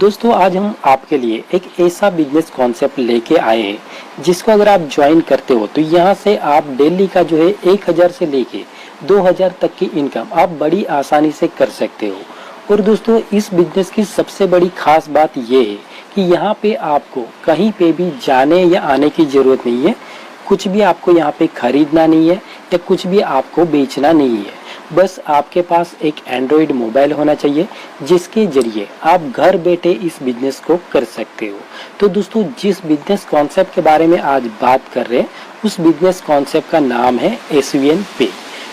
दोस्तों आज हम आपके लिए एक ऐसा बिजनेस कॉन्सेप्ट लेके आए हैं जिसको अगर आप ज्वाइन करते हो तो यहाँ से आप डेली का जो है 1000 से लेके 2000 तक की इनकम आप बड़ी आसानी से कर सकते हो। और दोस्तों इस बिजनेस की सबसे बड़ी खास बात ये है कि यहाँ पे आपको कहीं पे भी जाने या आने की ज़रूरत नहीं है। कुछ भी आपको यहाँ पे खरीदना नहीं है या कुछ भी आपको बेचना नहीं है। बस आपके पास एक एंड्रॉयड मोबाइल होना चाहिए जिसके जरिए आप घर बैठे इस बिजनेस को कर सकते हो। तो दोस्तों जिस बिजनेस कॉन्सेप्ट के बारे में आज बात कर रहे हैं उस बिजनेस कॉन्सेप्ट का नाम है SVN पे।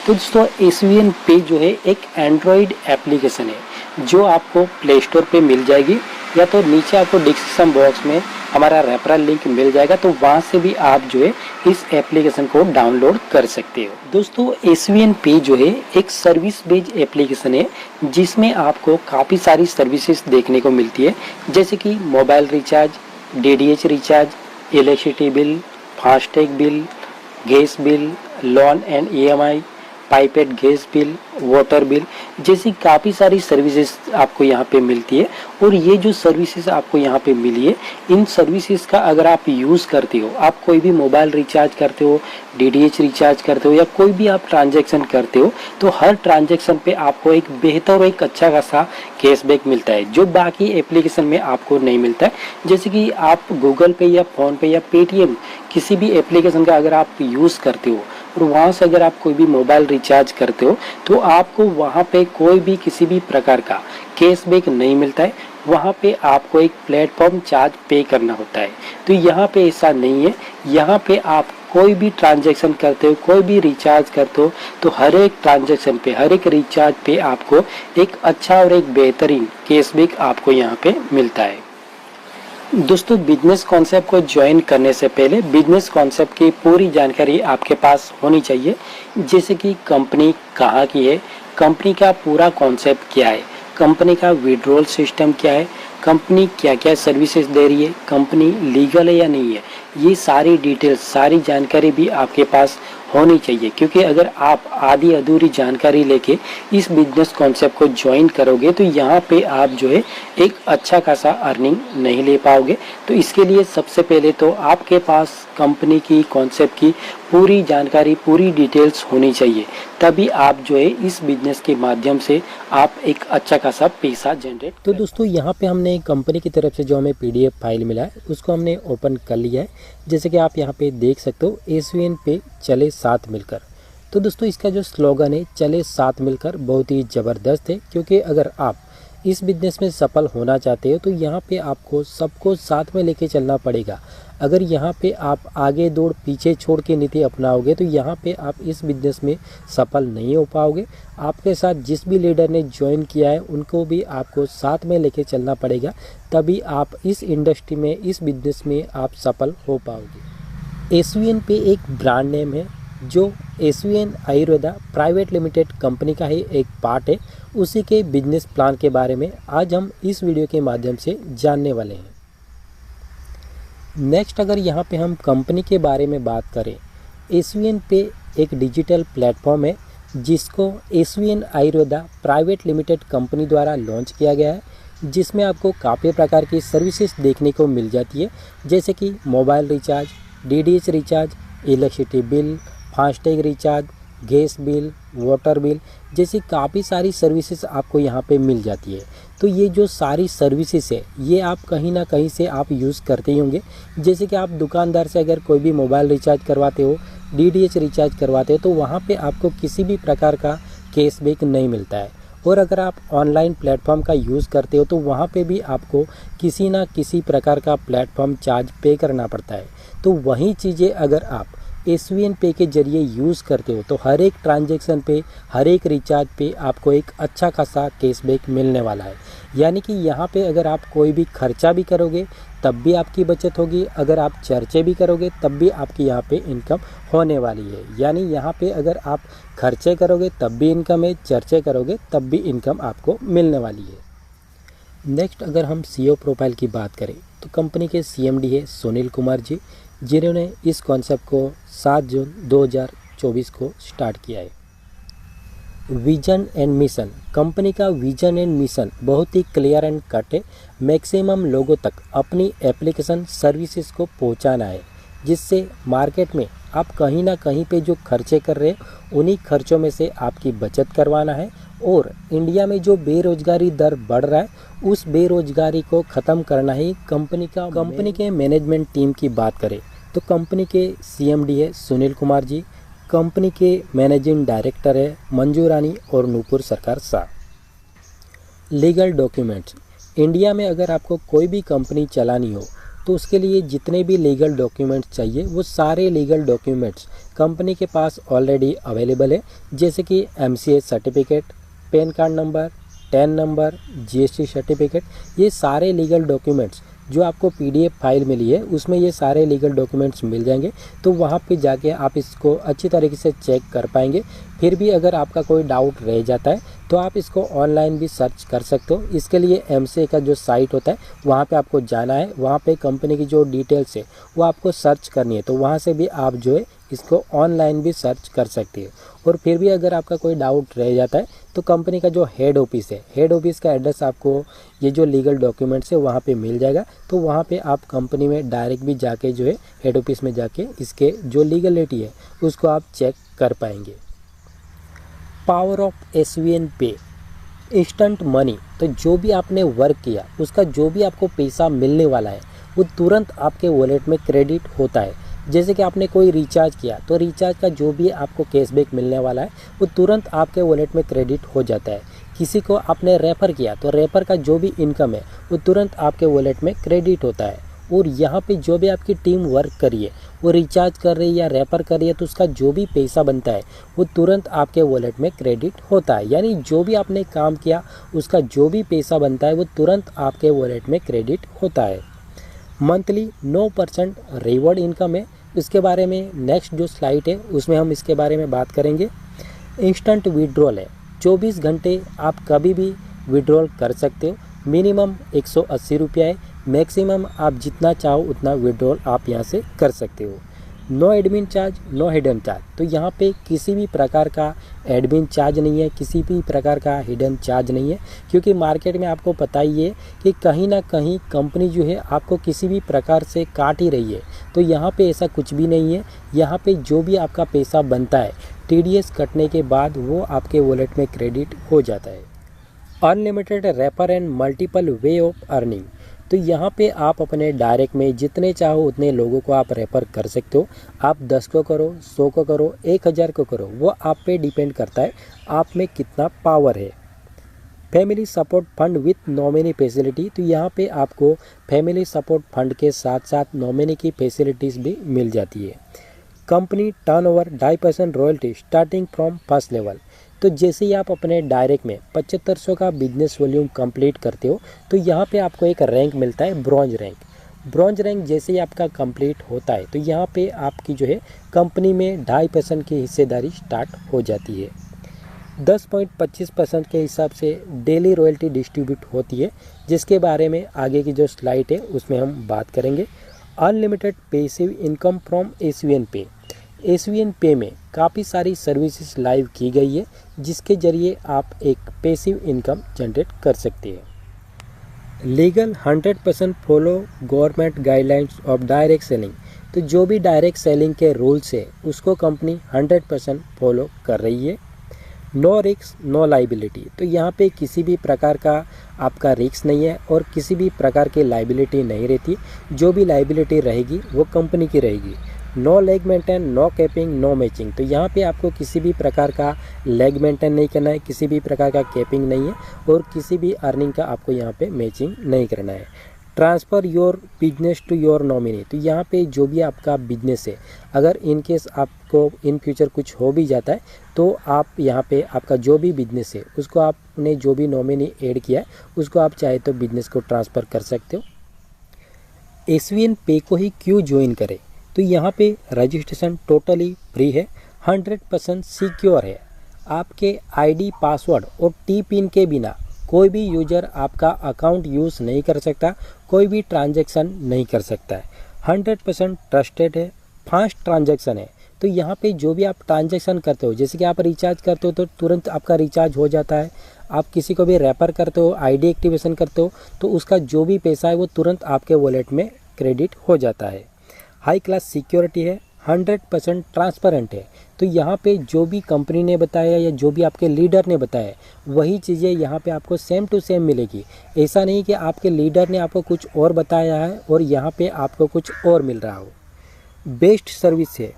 तो दोस्तों SVN पे जो है एक एंड्रॉयड एप्लीकेशन है जो आपको प्ले स्टोर पे मिल जाएगी या तो नीचे आपको डिस्क्रिप्शन बॉक्स में हमारा रेफरल लिंक मिल जाएगा, तो वहाँ से भी आप जो है इस एप्लीकेशन को डाउनलोड कर सकते हो। दोस्तों SVN पे जो है एक सर्विस बेस्ड एप्लीकेशन है जिसमें आपको काफ़ी सारी सर्विसेज देखने को मिलती है, जैसे कि mobile recharge, DTH recharge, electricity bill, FASTag bill, gas bill, loan and EMI, piped gas bill, water bill जैसी काफ़ी सारी सर्विसेज आपको यहाँ पे मिलती है। और ये जो सर्विसेज आपको यहाँ पे मिली है, इन सर्विसेज का अगर आप यूज़ करते हो, आप कोई भी मोबाइल रिचार्ज करते हो, DTH रिचार्ज करते हो या कोई भी आप ट्रांजैक्शन करते हो, तो हर ट्रांजैक्शन पे आपको एक बेहतर और एक अच्छा खासा कैशबैक मिलता है जो बाकी एप्लीकेशन में आपको नहीं मिलता है। जैसे कि आप गूगल पे या फ़ोन पे या पेटीएम किसी भी एप्लीकेशन का अगर आप यूज़ करते हो और वहाँ से अगर आप कोई भी मोबाइल रिचार्ज करते हो तो आपको वहाँ पे कोई भी किसी भी प्रकार का कैशबैक नहीं मिलता है। वहाँ पे आपको एक प्लेटफॉर्म चार्ज पे करना होता है। तो यहाँ पे ऐसा नहीं है। यहाँ पे आप कोई भी ट्रांजैक्शन करते हो, कोई भी रिचार्ज करते हो, तो हर एक ट्रांजैक्शन पे, हर एक रिचार्ज पे आपको एक अच्छा और एक बेहतरीन कैशबैक आपको यहाँ पे मिलता है। दोस्तों बिजनेस कॉन्सेप्ट को ज्वाइन करने से पहले बिजनेस कॉन्सेप्ट की पूरी जानकारी आपके पास होनी चाहिए, जैसे कि कंपनी कहाँ की है, कंपनी का पूरा कॉन्सेप्ट क्या है, कंपनी का विड्रॉल सिस्टम क्या है, कंपनी क्या क्या सर्विसेज दे रही है, कंपनी लीगल है या नहीं है, ये सारी डिटेल्स, सारी जानकारी भी आपके पास होनी चाहिए। क्योंकि अगर आप आधी अधूरी जानकारी लेके इस बिजनेस कॉन्सेप्ट को ज्वाइन करोगे तो यहाँ पे आप जो है एक अच्छा खासा अर्निंग नहीं ले पाओगे। तो इसके लिए सबसे पहले तो आपके पास कंपनी की कॉन्सेप्ट की पूरी जानकारी, पूरी डिटेल्स होनी चाहिए, तभी आप जो है इस बिजनेस के माध्यम से आप एक अच्छा खासा पैसा जनरेट। तो दोस्तों यहाँ पे हमने कंपनी की तरफ से जो हमें PDF फाइल मिला है उसको हमने ओपन कर लिया है। जैसे कि आप यहाँ पे देख सकते हो SVN पे चले साथ मिलकर। तो दोस्तों इसका जो स्लोगन है चले साथ मिलकर बहुत ही ज़बरदस्त है, क्योंकि अगर आप इस बिजनेस में सफल होना चाहते हो तो यहाँ पे आपको सबको साथ में लेके चलना पड़ेगा। अगर यहाँ पे आप आगे दौड़ पीछे छोड़ के नीति अपनाओगे तो यहाँ पे आप इस बिजनेस में सफल नहीं हो पाओगे। आपके साथ जिस भी लीडर ने ज्वाइन किया है उनको भी आपको साथ में लेके चलना पड़ेगा, तभी आप इस इंडस्ट्री में, इस बिजनेस में आप सफल हो पाओगे। SVN पे एक ब्रांड नेम है जो SVN Ayurveda private limited company का ही एक पार्ट है। उसी के बिजनेस प्लान के बारे में आज हम इस वीडियो के माध्यम से जानने वाले हैं। नेक्स्ट अगर यहाँ पे हम कंपनी के बारे में बात करें, SVN पे एक डिजिटल प्लेटफॉर्म है जिसको SVN Ayurveda private limited company द्वारा लॉन्च किया गया है, जिसमें आपको काफ़ी प्रकार की सर्विसेज देखने को मिल जाती है, जैसे कि mobile recharge, DTH recharge, electricity bill, FASTag recharge, gas bill, water bill जैसी काफ़ी सारी सर्विसेज आपको यहाँ पे मिल जाती है। तो ये जो सारी सर्विसेज है ये आप कहीं ना कहीं से आप यूज़ करते ही होंगे। जैसे कि आप दुकानदार से अगर कोई भी मोबाइल रिचार्ज करवाते हो, DTH रिचार्ज करवाते हो, तो वहाँ पे आपको किसी भी प्रकार का कैशबैक नहीं मिलता है। और अगर आप ऑनलाइन प्लेटफॉर्म का यूज़ करते हो तो वहाँ पे भी आपको किसी ना किसी प्रकार का प्लेटफॉर्म चार्ज पे करना पड़ता है। तो वही चीज़ें अगर आप SVN पे के जरिए यूज़ करते हो तो हर एक ट्रांजैक्शन पे, हर एक रिचार्ज पे आपको एक अच्छा खासा कैशबैक मिलने वाला है। यानी कि यहाँ पे अगर आप कोई भी खर्चा भी करोगे तब भी आपकी बचत होगी, अगर आप चर्चे भी करोगे तब भी आपकी यहाँ पे इनकम होने वाली है। यानी यहाँ पे अगर आप खर्चे करोगे तब भी इनकम है, चर्चे करोगे तब भी इनकम आपको मिलने वाली है। नेक्स्ट अगर हम CEO प्रोफाइल की बात करें तो कंपनी के CMD है सुनील कुमार जी, जिन्होंने इस कॉन्सेप्ट को 7 जून 2024 को स्टार्ट किया है। Vision and mission. कंपनी का विजन एंड मिशन बहुत ही क्लियर एंड कट है। मैक्सिमम लोगों तक अपनी एप्लीकेशन सर्विसेज को पहुंचाना है, जिससे मार्केट में आप कहीं ना कहीं पे जो खर्चे कर रहे हैं उन्हीं खर्चों में से आपकी बचत करवाना है। और इंडिया में जो बेरोजगारी दर बढ़ रहा है उस बेरोजगारी को ख़त्म करना ही कंपनी का। कंपनी के मैनेजमेंट टीम की बात करें तो कंपनी के CMD है सुनील कुमार जी, कंपनी के मैनेजिंग डायरेक्टर है मंजू रानी और नूपुर सरकार शाह। Legal documents. इंडिया में अगर आपको कोई भी कंपनी चलानी हो तो उसके लिए जितने भी लीगल डॉक्यूमेंट्स चाहिए वो सारे लीगल डॉक्यूमेंट्स कंपनी के पास ऑलरेडी अवेलेबल है, जैसे कि MCA certificate, pan card number, tan number, GST certificate. ये सारे लीगल डॉक्यूमेंट्स जो आपको PDF फाइल मिली है उसमें ये सारे लीगल डॉक्यूमेंट्स मिल जाएंगे। तो वहाँ पे जाके आप इसको अच्छी तरीके से चेक कर पाएंगे। फिर भी अगर आपका कोई डाउट रह जाता है तो आप इसको ऑनलाइन भी सर्च कर सकते हो। इसके लिए MCA का जो साइट होता है वहाँ पे आपको जाना है, वहाँ पे कंपनी की जो डिटेल्स है वो आपको सर्च करनी है। तो वहाँ से भी आप जो है इसको ऑनलाइन भी सर्च कर सकते हैं। और फिर भी अगर आपका कोई डाउट रह जाता है तो कंपनी का जो हेड ऑफिस है, हेड ऑफिस का एड्रेस आपको ये जो लीगल डॉक्यूमेंट्स है वहाँ पे मिल जाएगा। तो वहाँ पे आप कंपनी में डायरेक्ट भी जाके जो है हेड ऑफिस में जाके इसके जो लीगलिटी है उसको आप चेक कर पाएंगे। पावर ऑफ SVN पे, इंस्टेंट मनी। तो जो भी आपने वर्क किया उसका जो भी आपको पैसा मिलने वाला है वो तुरंत आपके वॉलेट में क्रेडिट होता है। जैसे कि आपने कोई रिचार्ज किया तो रिचार्ज का जो भी आपको कैशबैक मिलने वाला है वो तुरंत आपके वॉलेट में क्रेडिट हो जाता है। किसी को आपने रेफ़र किया तो रेफ़र का जो भी इनकम है वो तुरंत आपके वॉलेट में क्रेडिट होता है। और यहाँ पे जो भी आपकी टीम वर्क करी है वो रिचार्ज कर रही है या रेफ़र कर रही है तो उसका जो भी पैसा बनता है वो तुरंत आपके वॉलेट में क्रेडिट होता है। यानी जो भी आपने काम किया उसका जो भी पैसा बनता है वो तुरंत आपके वॉलेट में क्रेडिट होता है। मंथली 9% रिवॉर्ड इनकम है। इसके बारे में नेक्स्ट जो स्लाइड है उसमें हम इसके बारे में बात करेंगे। इंस्टेंट विड्रॉल है, 24 घंटे आप कभी भी विड्रॉल कर सकते हो। मिनिमम 180 रुपया है, मैक्सिमम आप जितना चाहो उतना विड्रॉल आप यहाँ से कर सकते हो। No admin charge, no hidden charge. तो यहाँ पे किसी भी प्रकार का एडमिन चार्ज नहीं है, किसी भी प्रकार का हिडन चार्ज नहीं है, क्योंकि मार्केट में आपको पता ही है कि कहीं ना कहीं कंपनी जो है आपको किसी भी प्रकार से काट ही रही है। तो यहाँ पे ऐसा कुछ भी नहीं है। यहाँ पे जो भी आपका पैसा बनता है TDS कटने के बाद वो आपके वॉलेट में क्रेडिट हो जाता है। Unlimited refer and multiple way of earning. तो यहाँ पे आप अपने डायरेक्ट में जितने चाहो उतने लोगों को आप रेफ़र कर सकते हो। आप 10 को करो, 100 को करो, 1000 को करो, वो आप पे डिपेंड करता है आप में कितना पावर है। Family support fund with nominee facility. तो यहाँ पे आपको फैमिली सपोर्ट फंड के साथ साथ नॉमिनी की फैसिलिटीज़ भी मिल जाती है। Company turnover 2.5% royalty starting from first level. तो जैसे ही आप अपने डायरेक्ट में 7500 का बिजनेस वॉल्यूम कंप्लीट करते हो तो यहाँ पे आपको एक रैंक मिलता है, ब्रॉन्ज रैंक। ब्रॉन्ज रैंक जैसे ही आपका कंप्लीट होता है तो यहाँ पे आपकी जो है कंपनी में 2.5% की हिस्सेदारी स्टार्ट हो जाती है। 10.25% के हिसाब से डेली रॉयल्टी डिस्ट्रीब्यूट होती है, जिसके बारे में आगे की जो स्लाइड है उसमें हम बात करेंगे। Unlimited passive income from SVN पे। SVN पे में काफ़ी सारी सर्विसेज लाइव की गई है जिसके ज़रिए आप एक पैसिव इनकम जनरेट कर सकते हैं। Legal 100% follow government guidelines of direct selling. तो जो भी डायरेक्ट सेलिंग के रूल्स है उसको कंपनी 100% फॉलो कर रही है। No risk no liability. तो यहाँ पे किसी भी प्रकार का आपका रिस्क नहीं है और किसी भी प्रकार की लाइबिलिटी नहीं रहती। जो भी लाइबिलिटी रहेगी वो कंपनी की रहेगी। No leg maintain, no capping, no matching. तो यहाँ पे आपको किसी भी प्रकार का लेग मेंटेन नहीं करना है, किसी भी प्रकार का कैपिंग नहीं है और किसी भी अर्निंग का आपको यहाँ पे मैचिंग नहीं करना है। Transfer your business to your nominee. तो यहाँ पे जो भी आपका बिजनेस है अगर इन केस आपको इन फ्यूचर कुछ हो भी जाता है तो आप यहाँ पे आपका जो भी बिजनेस है उसको आपने जो भी नॉमिनी ऐड किया है उसको आप चाहे तो बिजनेस को ट्रांसफ़र कर सकते हो। SVN पे को ही क्यों ज्वाइन करें? तो यहाँ पे रजिस्ट्रेशन टोटली फ्री है, 100% सिक्योर है। आपके ID, पासवर्ड और T-पिन के बिना कोई भी यूजर आपका अकाउंट यूज़ नहीं कर सकता, कोई भी ट्रांजैक्शन नहीं कर सकता है। 100% ट्रस्टेड है, फास्ट ट्रांजैक्शन है, तो यहाँ पे जो भी आप ट्रांजैक्शन करते हो, जैसे कि आप रिचार्ज करते हो तो तुरंत आपका रिचार्ज हो जाता है। आप किसी को भी रेफर करते हो, आईडी एक्टिवेशन करते हो, तो उसका जो भी पैसा है वो तुरंत आपके वॉलेट में क्रेडिट हो जाता है। हाई क्लास सिक्योरिटी है, 100% ट्रांसपेरेंट है। तो यहाँ पे जो भी कंपनी ने बताया या जो भी आपके लीडर ने बताया वही चीज़ें यहाँ पे आपको सेम टू सेम मिलेगी। ऐसा नहीं कि आपके लीडर ने आपको कुछ और बताया है और यहाँ पे आपको कुछ और मिल रहा हो। बेस्ट सर्विस है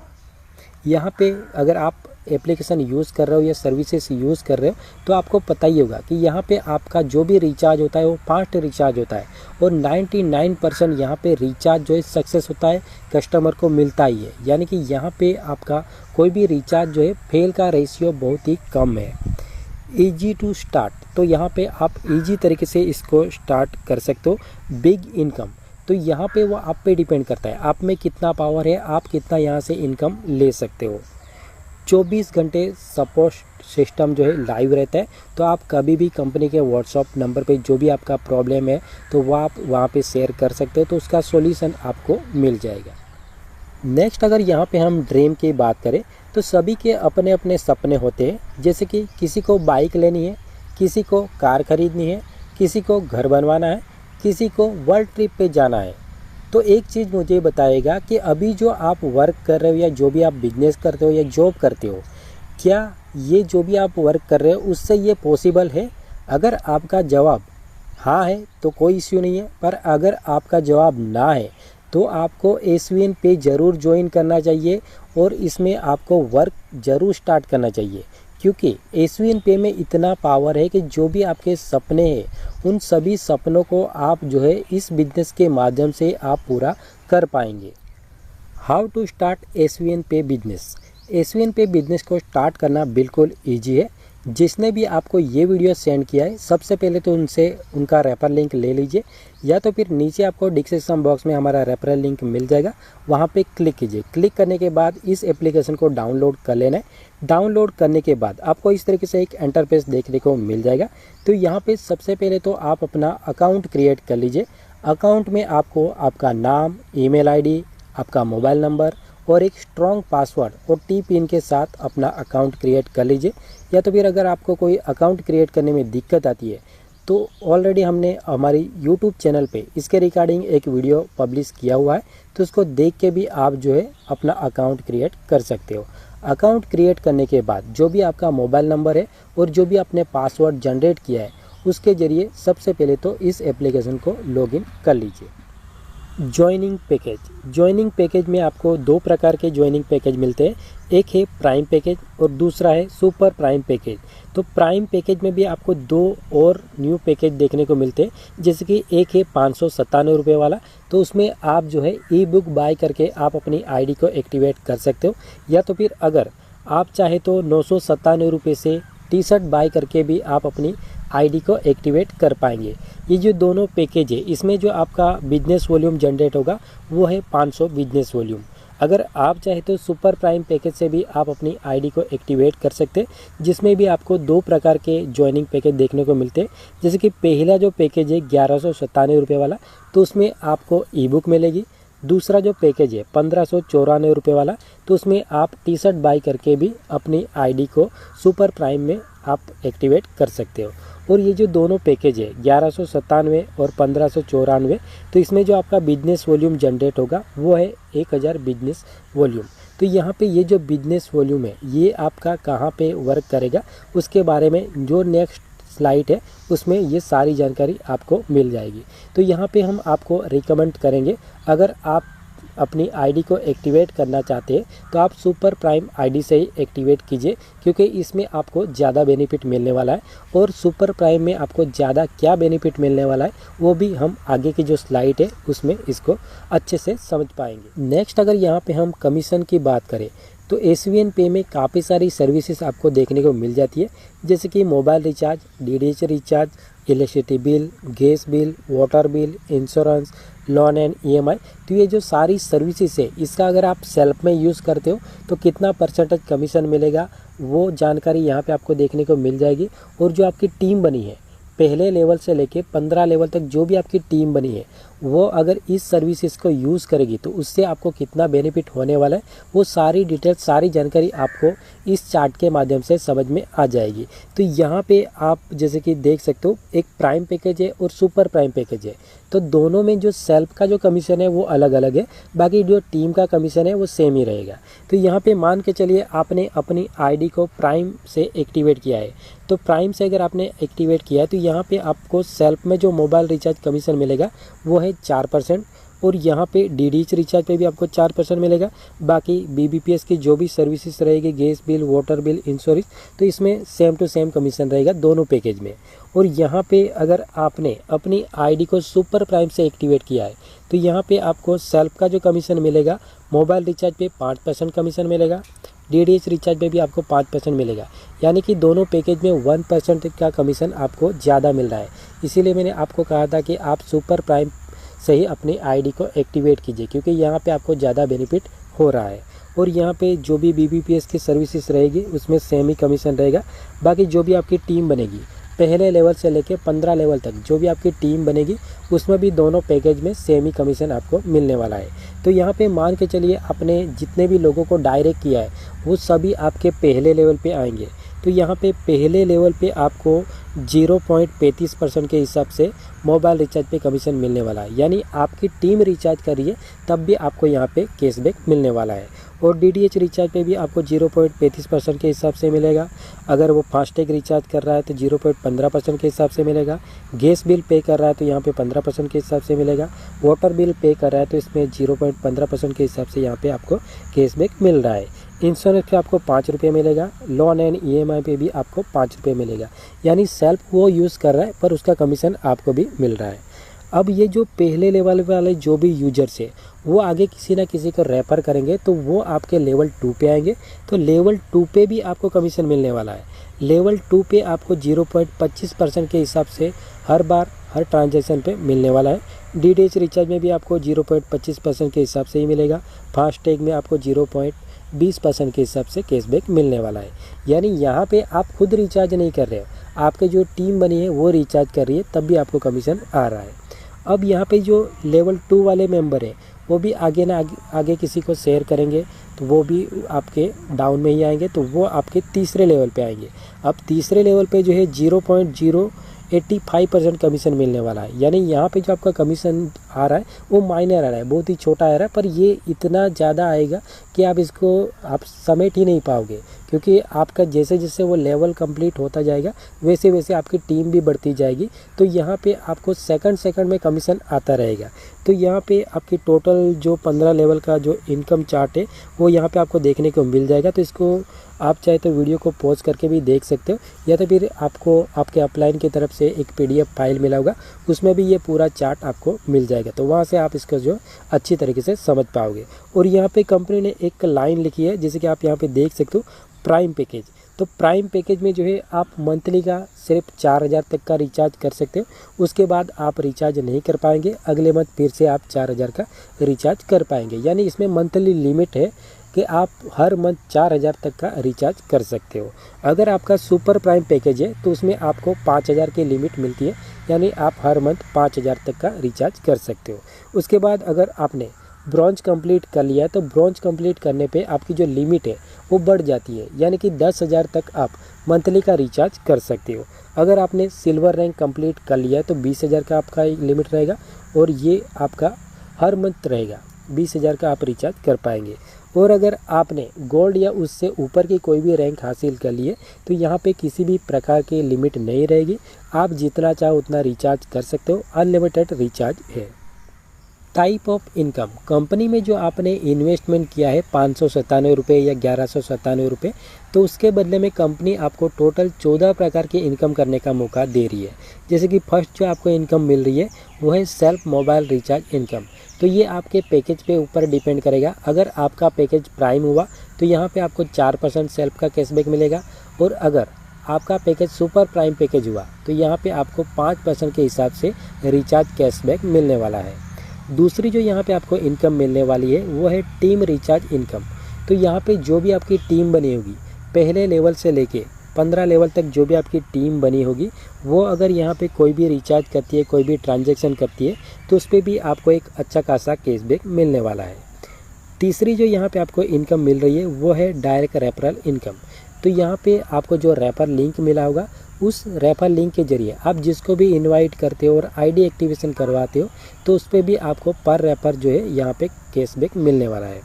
यहाँ पे। अगर आप एप्लीकेशन यूज़ कर रहे हो या सर्विसेज यूज़ कर रहे हो तो आपको पता ही होगा कि यहाँ पे आपका जो भी रिचार्ज होता है वो फास्ट रिचार्ज होता है और 99% यहाँ पे रिचार्ज जो है सक्सेस होता है, कस्टमर को मिलता ही है। यानी कि यहाँ पे आपका कोई भी रिचार्ज जो है फेल का रेशियो बहुत ही कम है। ईजी टू स्टार्ट, तो यहाँ पे आप ईजी तरीके से इसको स्टार्ट कर सकते हो। बिग इनकम, तो यहाँ पे वो आप पे डिपेंड करता है आप में कितना पावर है, आप कितना यहाँ से इनकम ले सकते हो। 24 घंटे सपोर्ट सिस्टम जो है लाइव रहता है, तो आप कभी भी कंपनी के व्हाट्सएप नंबर पे जो भी आपका प्रॉब्लम है तो वो आप वहाँ पे शेयर कर सकते हो, तो उसका सॉल्यूशन आपको मिल जाएगा। नेक्स्ट अगर यहाँ पे हम ड्रीम की बात करें तो सभी के अपने अपने सपने होते हैं। जैसे कि किसी को बाइक लेनी है, किसी को कार खरीदनी है, किसी को घर बनवाना है, किसी को वर्ल्ड ट्रिप पे जाना है। तो एक चीज़ मुझे बताएगा कि अभी जो आप वर्क कर रहे हो या जो भी आप बिजनेस करते हो या जॉब करते हो, क्या ये जो भी आप वर्क कर रहे हो उससे ये पॉसिबल है? अगर आपका जवाब हाँ है तो कोई इश्यू नहीं है, पर अगर आपका जवाब ना है तो आपको SVN पे ज़रूर ज्वाइन करना चाहिए और इसमें आपको वर्क ज़रूर स्टार्ट करना चाहिए, क्योंकि SVN पे में इतना पावर है कि जो भी आपके सपने हैं उन सभी सपनों को आप जो है इस बिजनेस के माध्यम से आप पूरा कर पाएंगे। हाउ टू स्टार्ट SVN पे बिजनेस। SVN पे बिजनेस को स्टार्ट करना बिल्कुल ईजी है। जिसने भी आपको ये वीडियो सेंड किया है सबसे पहले तो उनसे उनका रेफरल लिंक ले लीजिए, या तो फिर नीचे आपको डिस्क्रिप्शन बॉक्स में हमारा रेफरल लिंक मिल जाएगा, वहाँ पे क्लिक कीजिए। क्लिक करने के बाद इस एप्लीकेशन को डाउनलोड कर लेना है। डाउनलोड करने के बाद आपको इस तरीके से एक इंटरफेस देखने को मिल जाएगा। तो यहाँ पे सबसे पहले तो आप अपना अकाउंट क्रिएट कर लीजिए। अकाउंट में आपको आपका नाम, ईमेल आईडी, आपका मोबाइल नंबर और एक स्ट्रॉन्ग पासवर्ड और टी पिन के साथ अपना अकाउंट क्रिएट कर लीजिए। या तो फिर अगर आपको कोई अकाउंट क्रिएट करने में दिक्कत आती है तो ऑलरेडी हमने हमारी यूट्यूब चैनल पे इसके रिगार्डिंग एक वीडियो पब्लिश किया हुआ है, तो उसको देख के भी आप जो है अपना अकाउंट क्रिएट कर सकते हो। अकाउंट क्रिएट करने के बाद जो भी आपका मोबाइल नंबर है और जो भी आपने पासवर्ड जनरेट किया है उसके ज़रिए सबसे पहले तो इस एप्लीकेशन को लॉगिन कर लीजिए। Joining package. ज्वाइनिंग पैकेज में आपको दो प्रकार के ज्वाइनिंग पैकेज मिलते हैं, एक है प्राइम पैकेज और दूसरा है सुपर प्राइम पैकेज। तो प्राइम पैकेज में भी आपको दो और न्यू पैकेज देखने को मिलते हैं, जैसे कि एक है 597 रुपये वाला, तो उसमें आप जो है ई बुक बाय करके आप अपनी आईडी को एक्टिवेट कर सकते हो, या तो फिर अगर आप चाहे तो 997 रुपये से टी शर्ट बाय करके भी आप अपनी आईडी को एक्टिवेट कर पाएंगे। ये जो दोनों पैकेज है इसमें जो आपका बिजनेस वॉल्यूम जनरेट होगा वो है 500 बिजनेस वॉल्यूम। अगर आप चाहे तो सुपर प्राइम पैकेज से भी आप अपनी आईडी को एक्टिवेट कर सकते हैं, जिसमें भी आपको दो प्रकार के ज्वाइनिंग पैकेज देखने को मिलते हैं। जैसे कि पहला जो पैकेज है 1197 रुपये वाला, तो उसमें आपको ई बुक मिलेगी। दूसरा जो पैकेज है 1594 रुपये वाला, तो उसमें आप टी शर्ट बाई करके भी अपनी आईडी को सुपर प्राइम में आप एक्टिवेट कर सकते हो। और ये जो दोनों पैकेज है 1197 और 1594, तो इसमें जो आपका बिजनेस वॉल्यूम जनरेट होगा वो है 1000 बिजनेस वॉल्यूम। तो यहाँ पे ये जो बिजनेस वॉल्यूम है ये आपका कहाँ पे वर्क करेगा उसके बारे में जो नेक्स्ट स्लाइड है उसमें ये सारी जानकारी आपको मिल जाएगी। तो यहाँ पे हम आपको रिकमेंड करेंगे, अगर आप अपनी आईडी को एक्टिवेट करना चाहते हैं तो आप सुपर प्राइम आईडी से ही एक्टिवेट कीजिए, क्योंकि इसमें आपको ज़्यादा बेनिफिट मिलने वाला है। और सुपर प्राइम में आपको ज़्यादा क्या बेनिफिट मिलने वाला है वो भी हम आगे की जो स्लाइड है उसमें इसको अच्छे से समझ पाएंगे। नेक्स्ट अगर यहाँ पे हम कमीशन की बात करें तो SVN पे में काफ़ी सारी सर्विसेज आपको देखने को मिल जाती है, जैसे कि mobile recharge, DTH recharge, electricity bill, gas bill, water bill, insurance, loan and EMI। तो ये जो सारी सर्विसेज है इसका अगर आप सेल्फ में यूज़ करते हो तो कितना परसेंटेज कमीशन मिलेगा वो जानकारी यहाँ पे आपको देखने को मिल जाएगी। और जो आपकी टीम बनी है पहले लेवल से लेके 15 लेवल तक जो भी आपकी टीम बनी है वो अगर इस सर्विसेज को यूज़ करेगी तो उससे आपको कितना बेनिफिट होने वाला है, वो सारी डिटेल, सारी जानकारी आपको इस चार्ट के माध्यम से समझ में आ जाएगी। तो यहाँ पे आप जैसे कि देख सकते हो, एक प्राइम पैकेज है और सुपर प्राइम पैकेज है। तो दोनों में जो सेल्फ का जो कमीशन है वो अलग अलग है, बाकी जो टीम का कमीशन है वो सेम ही रहेगा। तो यहाँ पे मान के चलिए आपने अपनी आईडी को प्राइम से एक्टिवेट किया है, तो प्राइम से अगर आपने एक्टिवेट किया है तो यहाँ पे आपको सेल्फ में जो मोबाइल रिचार्ज कमीशन मिलेगा वो है 4%, और यहाँ पे डीडीएच रिचार्ज पे भी आपको 4% मिलेगा। बाकी बीबीपीएस की जो भी सर्विसेज रहेगी, gas bill, water bill, insurance, तो इसमें सेम टू सेम कमीशन रहेगा दोनों पैकेज में। और यहाँ पे अगर आपने अपनी आईडी को सुपर प्राइम से एक्टिवेट किया है तो यहाँ पे आपको सेल्फ का जो कमीशन मिलेगा, मोबाइल रिचार्ज पे 5% कमीशन मिलेगा, डीडीएच रिचार्ज पे भी आपको 5% मिलेगा, यानी कि दोनों पैकेज में 1% का कमीशन आपको ज़्यादा मिल रहा है। इसीलिए मैंने आपको कहा था कि आप सुपर प्राइम से ही अपनी आईडी को एक्टिवेट कीजिए, क्योंकि यहाँ पे आपको ज़्यादा बेनिफिट हो रहा है। और यहाँ पे जो भी बीबीपीएस की सर्विसेज रहेगी उसमें सेम ही कमीशन रहेगा। बाकी जो भी आपकी टीम बनेगी, पहले लेवल से लेके 15 लेवल तक जो भी आपकी टीम बनेगी उसमें भी दोनों पैकेज में सेम ही कमीशन आपको मिलने वाला है। तो यहाँ पे मान के चलिए आपने जितने भी लोगों को डायरेक्ट किया है वो सभी आपके पहले लेवल पे आएंगे। तो यहाँ पे पहले लेवल पे आपको 0.35% के हिसाब से मोबाइल रिचार्ज पे कमीशन मिलने वाला है, यानी आपकी टीम रिचार्ज कर रही है तब भी आपको यहाँ पे कैशबैक मिलने वाला है। और डीडीएच रिचार्ज पे भी आपको 0.35% के हिसाब से मिलेगा। अगर वो फास्टैग रिचार्ज कर रहा है तो 0.15% के हिसाब से मिलेगा। गैस बिल पे कर रहा है तो यहाँ पे 15% के हिसाब से मिलेगा। वाटर बिल पे कर रहा है तो इसमें 0.15% के हिसाब से यहाँ पे आपको कैशबैक मिल रहा है। इंश्योरेंस पे आपको 5 रुपये मिलेगा। लोन एंड ईएमआई पे भी आपको 5 रुपये मिलेगा, यानी सेल्फ वो यूज़ कर रहा है पर उसका कमीशन आपको भी मिल रहा है। अब ये जो पहले लेवल वाले जो भी यूजर्स है वो आगे किसी ना किसी को रेफर करेंगे तो वो आपके लेवल 2 पे आएंगे, तो लेवल 2 पे भी आपको कमीशन मिलने वाला है। लेवल 2 पे आपको 0.25% के हिसाब से हर बार हर ट्रांजैक्शन पे मिलने वाला है। डीडीएच रिचार्ज में भी आपको 0.25% के हिसाब से ही मिलेगा। फास्टैग में आपको 0.20% के हिसाब से कैशबैक मिलने वाला है। यानी यहाँ पे आप खुद रिचार्ज नहीं कर रहे हो, आपके जो टीम बनी है वो रिचार्ज कर रही है, तब भी आपको कमीशन आ रहा है। अब यहाँ पे जो लेवल 2 वाले मेंबर है वो भी आगे किसी को शेयर करेंगे तो वो भी आपके डाउन में ही आएंगे, तो वो आपके तीसरे लेवल पे आएंगे। अब तीसरे लेवल पे जो है 0.085% कमीशन मिलने वाला है, यानी यहाँ पे जो आपका कमीशन आ रहा है वो माइनर आ रहा है, बहुत ही छोटा आ रहा है, पर ये इतना ज़्यादा आएगा कि आप इसको आप समेट ही नहीं पाओगे, क्योंकि आपका जैसे जैसे वो लेवल कंप्लीट होता जाएगा वैसे वैसे आपकी टीम भी बढ़ती जाएगी। तो यहाँ पे आपको सेकंड में कमीशन आता रहेगा। तो यहाँ पे आपकी टोटल जो 15 लेवल का जो इनकम चार्ट है वो यहाँ पे आपको देखने को मिल जाएगा। तो इसको आप चाहे तो वीडियो को पॉज करके भी देख सकते हो, या तो फिर आपको आपके अपलाइन की तरफ से एक PDF फाइल मिला होगा, उसमें भी ये पूरा चार्ट आपको मिल जाएगा। तो वहाँ से आप इसको जो अच्छी तरीके से समझ पाओगे। और यहाँ पे कंपनी ने एक लाइन लिखी है, जैसे कि आप यहाँ पे देख सकते हो, प्राइम पैकेज। तो प्राइम पैकेज में जो है आप मंथली का सिर्फ 4000 तक का रिचार्ज कर सकते हो, उसके बाद आप रिचार्ज नहीं कर पाएंगे, अगले मंथ फिर से आप 4000 का रिचार्ज कर पाएंगे। यानी इसमें मंथली लिमिट है कि आप हर मंथ 4000 तक का रिचार्ज कर सकते हो। अगर आपका सुपर प्राइम पैकेज है तो उसमें आपको 5000 की लिमिट मिलती है, यानी आप हर मंथ 5000 तक का रिचार्ज कर सकते हो। उसके बाद अगर आपने ब्रॉन्ज कंप्लीट कर लिया है तो ब्रॉन्ज कंप्लीट करने पे आपकी जो लिमिट है वो बढ़ जाती है, यानी कि 10,000 तक आप मंथली का रिचार्ज कर सकते हो। अगर आपने सिल्वर रैंक कंप्लीट कर लिया है तो 20,000 का आपका लिमिट रहेगा, और ये आपका हर मंथ रहेगा, 20,000 का आप रिचार्ज कर पाएंगे। और अगर आपने गोल्ड या उससे ऊपर की कोई भी रैंक हासिल कर लिए तो यहाँ पे किसी भी प्रकार की लिमिट नहीं रहेगी, आप जितना चाहो उतना रिचार्ज कर सकते हो, अनलिमिटेड रिचार्ज है। टाइप ऑफ इनकम, कंपनी में जो आपने इन्वेस्टमेंट किया है 597 रुपये या 1197 रुपये, तो उसके बदले में कंपनी आपको टोटल 14 प्रकार की इनकम करने का मौका दे रही है। जैसे कि फर्स्ट जो आपको इनकम मिल रही है वो है सेल्फ मोबाइल रिचार्ज इनकम। तो ये आपके पैकेज पे ऊपर डिपेंड करेगा। अगर आपका पैकेज प्राइम हुआ तो यहाँ पे आपको 4% सेल्फ का कैशबैक मिलेगा, और अगर आपका पैकेज सुपर प्राइम पैकेज हुआ तो यहाँ पे आपको 5% के हिसाब से रिचार्ज कैशबैक मिलने वाला है। दूसरी जो यहाँ पे आपको इनकम मिलने वाली है वो है टीम रिचार्ज इनकम। तो यहाँ पे जो भी आपकी टीम बनी होगी पहले लेवल से लेके 15 लेवल तक जो भी आपकी टीम बनी होगी वो अगर यहाँ पे कोई भी रिचार्ज करती है, कोई भी ट्रांजैक्शन करती है, तो उस पर भी आपको एक अच्छा खासा कैशबैक मिलने वाला है। तीसरी जो यहाँ पे आपको इनकम मिल रही है वो है डायरेक्ट रेफरल इनकम। तो यहाँ पे आपको जो रेफर लिंक मिला होगा, उस रेफर लिंक के जरिए आप जिसको भी इनवाइट करते हो और आईडी एक्टिवेशन करवाते हो, तो उस पर भी आपको पर रेफर जो है यहाँ पे कैशबैक मिलने वाला है।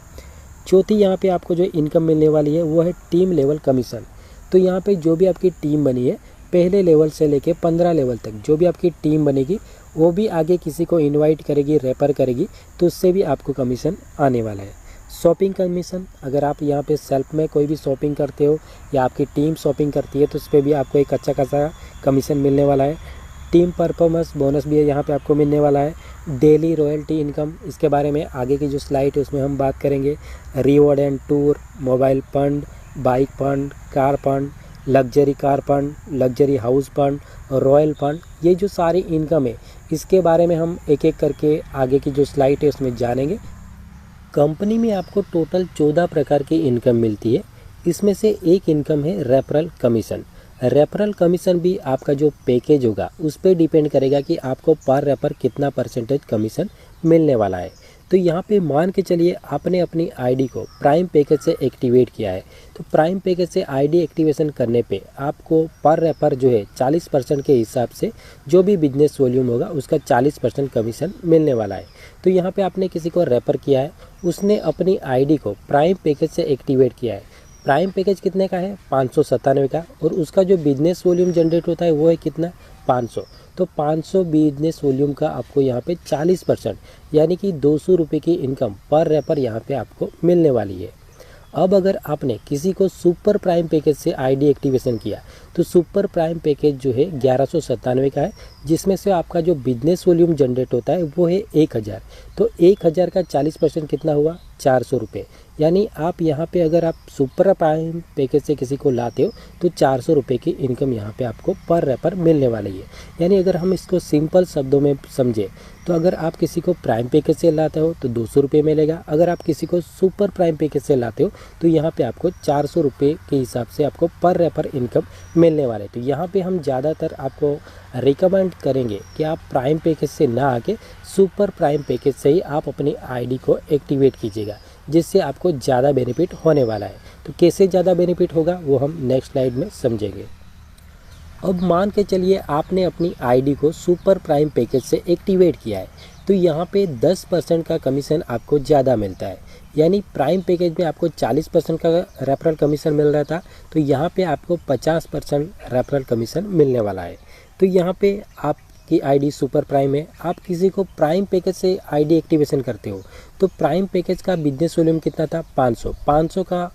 चौथी यहाँ पे आपको जो इनकम मिलने वाली है वो है टीम लेवल कमीशन। तो यहाँ पे जो भी आपकी टीम बनी है, पहले लेवल से लेके 15 लेवल तक जो भी आपकी टीम बनेगी, वो भी आगे किसी को इनवाइट करेगी, रेफर करेगी, तो उससे भी आपको कमीशन आने वाला है। शॉपिंग कमीशन, अगर आप यहाँ पे सेल्फ में कोई भी शॉपिंग करते हो या आपकी टीम शॉपिंग करती है, तो उस पर भी आपको एक अच्छा खासा कमीशन मिलने वाला है। टीम परफॉर्मेंस बोनस भी यहाँ पे आपको मिलने वाला है। डेली रॉयल्टी इनकम, इसके बारे में आगे की जो स्लाइड है उसमें हम बात करेंगे। Reward and tour, mobile fund, bike fund, car fund, luxury car fund, luxury house fund, royal fund, ये जो सारी इनकम है इसके बारे में हम एक एक करके आगे की जो स्लाइड है उसमें जानेंगे। कंपनी में आपको टोटल 14 प्रकार की इनकम मिलती है। इसमें से एक इनकम है रेफरल कमीशन। रेफरल कमीशन भी आपका जो पैकेज होगा उस पर डिपेंड करेगा कि आपको पर रेफर कितना परसेंटेज कमीशन मिलने वाला है। तो यहाँ पे मान के चलिए आपने अपनी आईडी को प्राइम पैकेज से एक्टिवेट किया है, तो प्राइम पैकेज से आईडी एक्टिवेशन करने पे आपको पर रेफर जो है 40% के हिसाब से जो भी बिजनेस वॉल्यूम होगा उसका 40% कमीशन मिलने वाला है। तो यहाँ पे आपने किसी को रेफर किया है, उसने अपनी आईडी को प्राइम पैकेज से एक्टिवेट किया है। प्राइम पैकेज कितने का है? 597 का, और उसका जो बिजनेस वॉल्यूम जनरेट होता है वो है कितना? 500। तो 500 बिजनेस वॉल्यूम का आपको यहाँ पे 40% यानी कि 200 रुपये की इनकम पर रेफर यहाँ पे आपको मिलने वाली है। अब अगर आपने किसी को सुपर प्राइम पैकेज से आईडी एक्टिवेशन किया, तो सुपर प्राइम पैकेज जो है 1197 का है, जिसमें से आपका जो बिजनेस वॉल्यूम जनरेट होता है वो है 1000। तो 1000 का 40% कितना हुआ? 400 रुपये। यानी आप यहाँ पे अगर आप सुपर प्राइम पैकेज से किसी को लाते हो तो 400 रुपये की इनकम यहाँ पे आपको पर रेफर मिलने वाली है। यानी अगर हम इसको सिंपल शब्दों में समझे तो अगर आप किसी को प्राइम पैकेज से लाते हो तो 200 रुपये मिलेगा, अगर आप किसी को सुपर प्राइम पैकेज से लाते हो तो यहाँ पे आपको 400 रुपये के हिसाब से आपको पर रेफर इनकम मिलने वाले। तो यहाँ पे हम ज़्यादातर आपको रिकमेंड करेंगे कि आप प्राइम पैकेज से ना आके सुपर प्राइम पैकेज से ही आप अपनी आईडी को एक्टिवेट कीजिएगा, जिससे आपको ज़्यादा बेनिफिट होने वाला है। तो कैसे ज़्यादा बेनिफिट होगा वो हम नेक्स्ट स्लाइड में समझेंगे। अब मान के चलिए आपने अपनी आईडी को सुपर प्राइम पैकेज से एक्टिवेट किया है, तो यहाँ पे 10% का कमीशन आपको ज़्यादा मिलता है। यानी प्राइम पैकेज में आपको 40% का रेफरल कमीशन मिल रहा था, तो यहाँ पे आपको 50% रेफरल कमीशन मिलने वाला है। तो यहाँ पे आपकी आईडी सुपर प्राइम है, आप किसी को प्राइम पैकेज से आईडी एक्टिवेशन करते हो, तो प्राइम पैकेज का बिजनेस वॉल्यूम कितना था? 500 का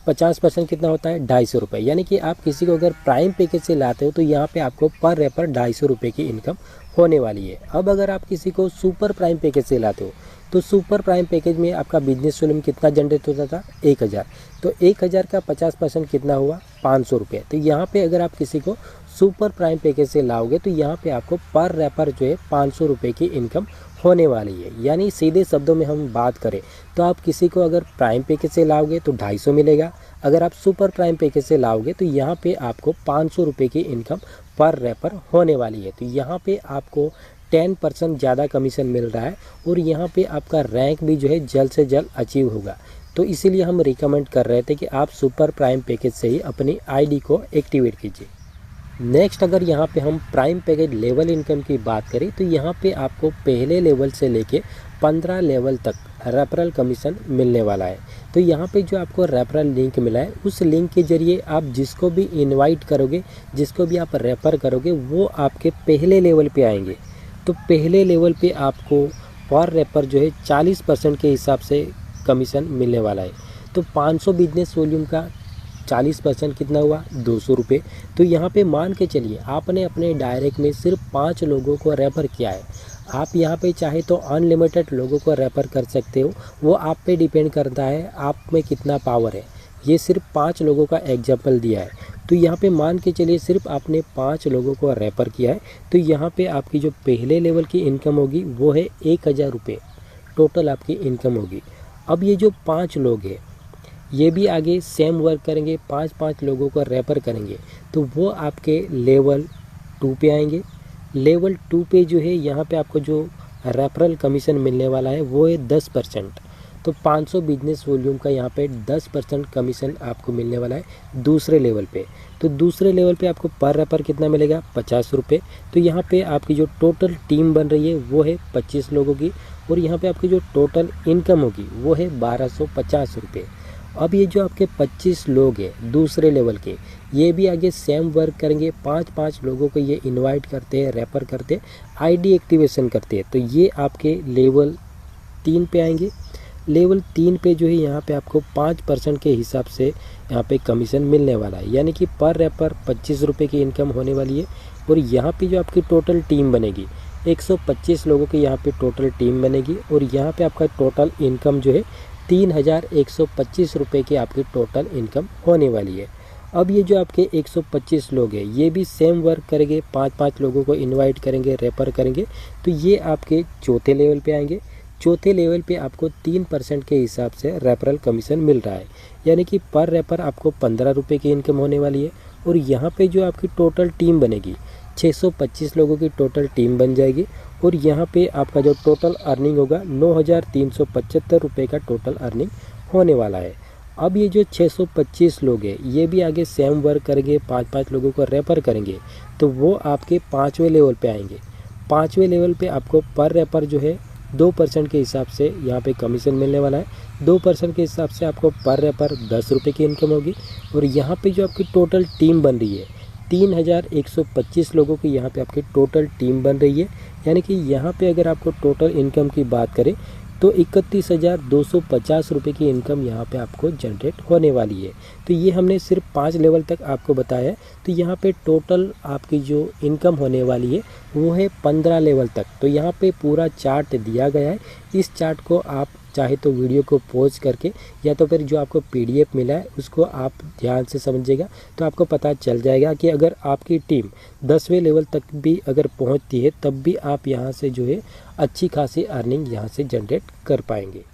50% कितना होता है? 250 रुपये। यानी कि आप किसी को अगर प्राइम पैकेज से लाते हो तो यहाँ पे आपको पर रेफर 250 रुपये की इनकम होने वाली है। अब अगर आप किसी को सुपर प्राइम पैकेज से लाते हो तो सुपर प्राइम पैकेज में आपका बिजनेस वॉल्यूम कितना जनरेट होता था? 1000। तो 1000 का 50% कितना हुआ? 500 रुपये। तो यहाँ पे अगर आप किसी को सुपर प्राइम पैकेज से लाओगे तो यहाँ पे आपको पर रेफर जो है 500 रुपये की इनकम होने वाली है। यानी सीधे शब्दों में हम बात करें तो आप किसी को अगर प्राइम पैकेज से लाओगे तो 250 मिलेगा, अगर आप सुपर प्राइम पैकेज से लाओगे तो यहाँ पे आपको 500 रुपये की इनकम पर रेफर होने वाली है। तो यहाँ पे आपको 10% ज़्यादा कमीशन मिल रहा है, और यहाँ पे आपका रैंक भी जो है जल्द से जल्द अचीव होगा। तो इसीलिए हम रिकमेंड कर रहे थे कि आप सुपर प्राइम पैकेज से ही अपनी आईडी को एक्टिवेट कीजिए। नेक्स्ट अगर यहाँ पे हम प्राइम पैकेज लेवल इनकम की बात करें तो यहाँ पे आपको पहले लेवल से लेके 15 लेवल तक रेफरल कमीशन मिलने वाला है। तो यहाँ पे जो आपको रेफरल लिंक मिला है, उस लिंक के जरिए आप जिसको भी इनवाइट करोगे, जिसको भी आप रेफ़र करोगे, वो आपके पहले लेवल पे आएंगे। तो पहले लेवल पे आपको पर रेफर जो है 40% के हिसाब से कमीशन मिलने वाला है। तो 500 बिजनेस वॉल्यूम का 40% कितना हुआ? 200 रुपये। तो यहाँ पे मान के चलिए आपने अपने डायरेक्ट में सिर्फ 5 लोगों को रेफ़र किया है। आप यहाँ पे चाहे तो अनलिमिटेड लोगों को रेफ़र कर सकते हो, वो आप पे डिपेंड करता है आप में कितना पावर है। ये सिर्फ 5 लोगों का एग्जाम्पल दिया है। तो यहाँ पे मान के चलिए सिर्फ आपने 5 लोगों को रेफ़र किया है, तो यहाँ पे आपकी जो पहले लेवल की इनकम होगी वो है 1000 रुपये टोटल आपकी इनकम होगी। अब ये जो 5 लोग हैं, ये भी आगे सेम वर्क करेंगे, 5-5 लोगों को रेफर करेंगे, तो वो आपके लेवल 2 पे आएंगे। लेवल 2 पे जो है यहाँ पे आपको जो रेफरल कमीशन मिलने वाला है वो है 10%। तो 500 बिजनेस वॉल्यूम का यहाँ पे 10% कमीशन आपको मिलने वाला है दूसरे लेवल पे। तो दूसरे लेवल पे आपको पर रेफर कितना मिलेगा, 50 रुपये। तो यहाँ पे आपकी जो टोटल टीम बन रही है वो है 25 लोगों की, और यहाँ पे आपकी जो टोटल इनकम होगी वो है 1250 रुपये। अब ये जो आपके 25 लोग हैं दूसरे लेवल के, ये भी आगे सेम वर्क करेंगे, 5-5 लोगों को ये इनवाइट करते हैं, रेफर करते हैं, आईडी एक्टिवेशन करते हैं। तो ये आपके लेवल 3 पे आएंगे। लेवल 3 पे जो है यहाँ पे आपको 5% के हिसाब से यहाँ पे कमीशन मिलने वाला है, यानी कि पर रेफर 25 रुपये की इनकम होने वाली है। और यहाँ पे जो आपकी टोटल टीम बनेगी 125 लोगों की यहाँ पे टोटल टीम बनेगी, और यहाँ पे आपका टोटल इनकम जो है 3125 रुपये की आपकी टोटल इनकम होने वाली है। अब ये जो आपके 125 लोग हैं ये भी सेम वर्क करेंगे, 5-5 लोगों को इनवाइट करेंगे, रेफर करेंगे। तो ये आपके चौथे लेवल पे आएंगे। चौथे लेवल पे आपको 3% के हिसाब से रेफरल कमीशन मिल रहा है, यानी कि पर रेफर आपको 15 रुपये की इनकम होने वाली है। और यहाँ पे जो आपकी टोटल टीम बनेगी 625 लोगों की टोटल टीम बन जाएगी, और यहाँ पे आपका जो टोटल अर्निंग होगा 9375 रुपये का टोटल अर्निंग होने वाला है। अब ये जो 625 लोग हैं ये भी आगे सेम वर्क करेंगे, 5-5 लोगों को रेफर करेंगे, तो वो आपके 5वें लेवल पे आएंगे। 5वें लेवल पे आपको पर रेफर जो है 2% के हिसाब से यहाँ पे कमीशन मिलने वाला है। 2% के हिसाब से आपको पर रेफर 10 रुपये की इनकम होगी। और यहाँ पे जो आपकी टोटल टीम बन रही है 3125 लोगों की यहाँ पे आपकी टोटल टीम बन रही है, यानी कि यहाँ पे अगर आपको टोटल इनकम की बात करें तो 31,250 रुपये की इनकम यहाँ पे आपको जनरेट होने वाली है। तो ये हमने सिर्फ 5 लेवल तक आपको बताया है। तो यहाँ पे टोटल आपकी जो इनकम होने वाली है वो है 15 लेवल तक। तो यहाँ पे पूरा चार्ट दिया गया है। इस चार्ट को आप चाहे तो वीडियो को पॉज करके या तो फिर जो आपको PDF मिला है उसको आप ध्यान से समझिएगा, तो आपको पता चल जाएगा कि अगर आपकी टीम 10वें लेवल तक भी अगर पहुंचती है तब भी आप यहां से जो है अच्छी खासी अर्निंग यहां से जनरेट कर पाएंगे।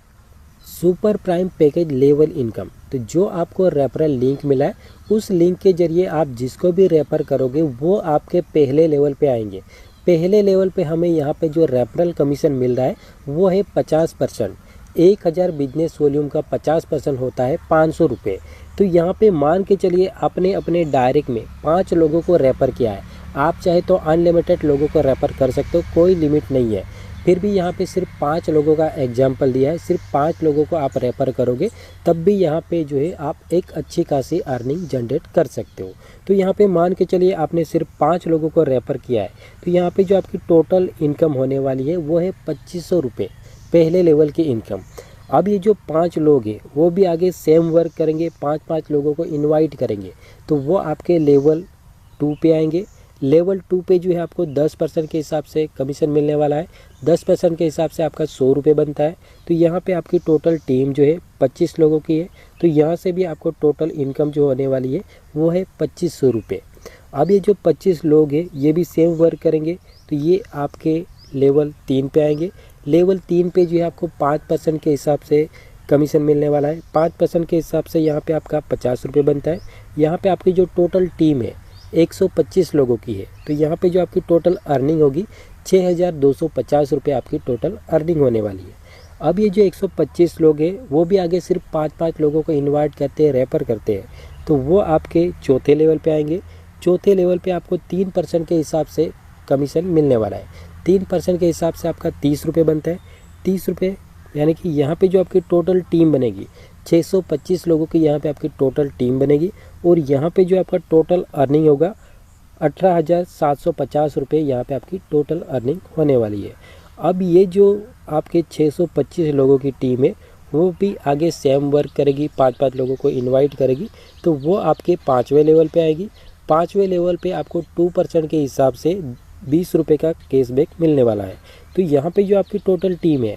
Super prime package level income, तो जो आपको रेफरल लिंक मिला है उस लिंक के जरिए आप जिसको भी रेफर करोगे वो आपके पहले लेवल पे आएंगे। पहले लेवल पे हमें यहाँ पे जो रेफरल कमीशन मिल रहा है वो है 50%। 1000 बिजनेस वॉल्यूम का 50% होता है 500 रुपये। तो यहाँ पे मान के चलिए आपने अपने डायरेक्ट में 5 लोगों को रेफ़र किया है, आप चाहे तो अनलिमिटेड लोगों को रेफ़र कर सकते हो, कोई लिमिट नहीं है। फिर भी यहाँ पे सिर्फ 5 लोगों का एग्जाम्पल दिया है, सिर्फ 5 लोगों को आप रेफ़र करोगे तब भी यहाँ पे जो है आप एक अच्छी खासी अर्निंग जनरेट कर सकते हो। तो यहाँ पे मान के चलिए आपने सिर्फ 5 लोगों को रेफ़र किया है, तो यहाँ पे जो आपकी टोटल इनकम होने वाली है वो है 2500 रुपये पहले लेवल की इनकम। अब ये जो 5 लोग हैं वो भी आगे सेम वर्क करेंगे, 5-5 लोगों को इनवाइट करेंगे, तो वो आपके लेवल 2 पे आएंगे। लेवल 2 पे जो है आपको 10% के हिसाब से कमीशन मिलने वाला है। 10% के हिसाब से आपका 100 रुपये बनता है। तो यहाँ पे आपकी टोटल टीम जो है 25 लोगों की है, तो यहाँ से भी आपको टोटल इनकम जो होने वाली है वो है 2500 रुपये। अब ये जो 25 लोग हैं ये भी सेम वर्क करेंगे, तो ये आपके लेवल 3 पे आएंगे। लेवल 3 पे जो है आपको 5% के हिसाब से कमीशन मिलने वाला है। 5% के हिसाब से यहाँ पे आपका 50 रुपये बनता है। यहाँ पे आपकी जो टोटल टीम है 125 लोगों की है, तो यहाँ पे जो आपकी टोटल अर्निंग होगी 6250 रुपये आपकी टोटल अर्निंग होने वाली है। अब ये जो 125 लोग हैं वो भी आगे सिर्फ 5-5 लोगों को इन्वाइट करते हैं, रेफ़र करते हैं, तो वो आपके चौथे लेवल पे आएंगे। चौथे लेवल पे आपको 3% के हिसाब से कमीशन मिलने वाला है। 3% के हिसाब से आपका 30 रुपये बनता है। 30 रुपये यानी कि यहाँ पे जो आपकी टोटल टीम बनेगी 625 लोगों की यहाँ पे आपकी टोटल टीम बनेगी, और यहाँ पे जो आपका टोटल अर्निंग होगा 18,750 रुपये यहाँ पे आपकी टोटल अर्निंग होने वाली है। अब ये जो आपके 625 लोगों की टीम है वो भी आगे सेम वर्क करेगी, 5-5 लोगों को इन्वाइट करेगी, तो वो आपके 5वें लेवल पे आएगी। 5वें लेवल पे आपको 2% के हिसाब से 20 रुपये का कैशबैक मिलने वाला है। तो यहाँ पे जो आपकी टोटल टीम है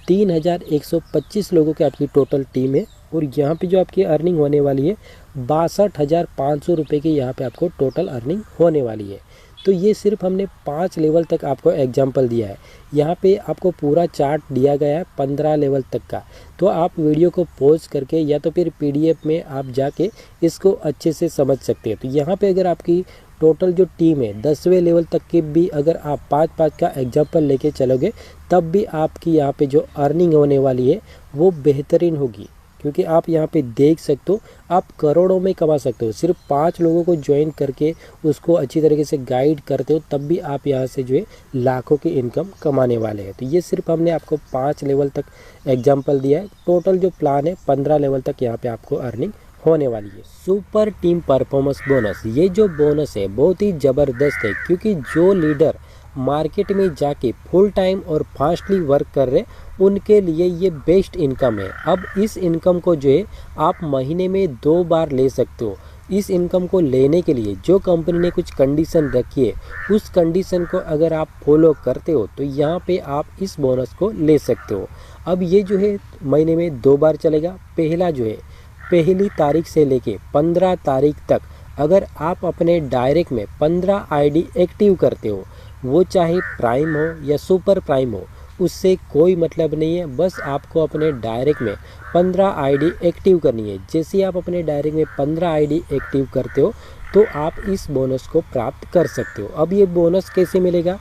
3125 लोगों की आपकी टोटल टीम है, और यहाँ पे जो आपकी अर्निंग होने वाली है 62,500 रुपये की यहाँ पे आपको टोटल अर्निंग होने वाली है। तो ये सिर्फ हमने 5 लेवल तक आपको एग्जाम्पल दिया है। यहाँ पे आपको पूरा चार्ट दिया गया है 15 लेवल तक का। तो आप वीडियो को पॉज करके या तो फिर PDF में आप जाके इसको अच्छे से समझ सकते हैं। तो यहाँ पे अगर आपकी टोटल जो टीम है 10वें लेवल तक की भी अगर आप 5-5 का एग्जाम्पल लेके चलोगे, तब भी आपकी यहाँ पे जो अर्निंग होने वाली है वो बेहतरीन होगी। क्योंकि आप यहाँ पे देख सकते हो आप करोड़ों में कमा सकते हो। सिर्फ 5 लोगों को ज्वाइन करके उसको अच्छी तरीके से गाइड करते हो, तब भी आप यहाँ से जो है लाखों की इनकम कमाने वाले हैं। तो ये सिर्फ हमने आपको 5 लेवल तक एग्जाम्पल दिया है। टोटल जो प्लान है 15 लेवल तक यहाँ पे आपको अर्निंग होने वाली है। सुपर टीम परफॉर्मेंस बोनस, ये जो बोनस है बहुत ही ज़बरदस्त है, क्योंकि जो लीडर मार्केट में जाके फुल टाइम और फास्टली वर्क कर रहे उनके लिए ये बेस्ट इनकम है। अब इस इनकम को जो है आप महीने में 2 बार ले सकते हो। इस इनकम को लेने के लिए जो कंपनी ने कुछ कंडीशन रखी है, उस कंडीशन को अगर आप फॉलो करते हो तो यहाँ पे आप इस बोनस को ले सकते हो। अब ये जो है महीने में 2 बार चलेगा। पहला जो है पहली तारीख से लेके 15 तारीख तक अगर आप अपने डायरेक्ट में 15 आईडी एक्टिव करते हो, वो चाहे प्राइम हो या सुपर प्राइम हो, उससे कोई मतलब नहीं है। बस आपको अपने डायरेक्ट में 15 आईडी एक्टिव करनी है। जैसे ही आप अपने डायरेक्ट में 15 आईडी एक्टिव करते हो तो आप इस बोनस को प्राप्त कर सकते हो। अब ये बोनस कैसे मिलेगा?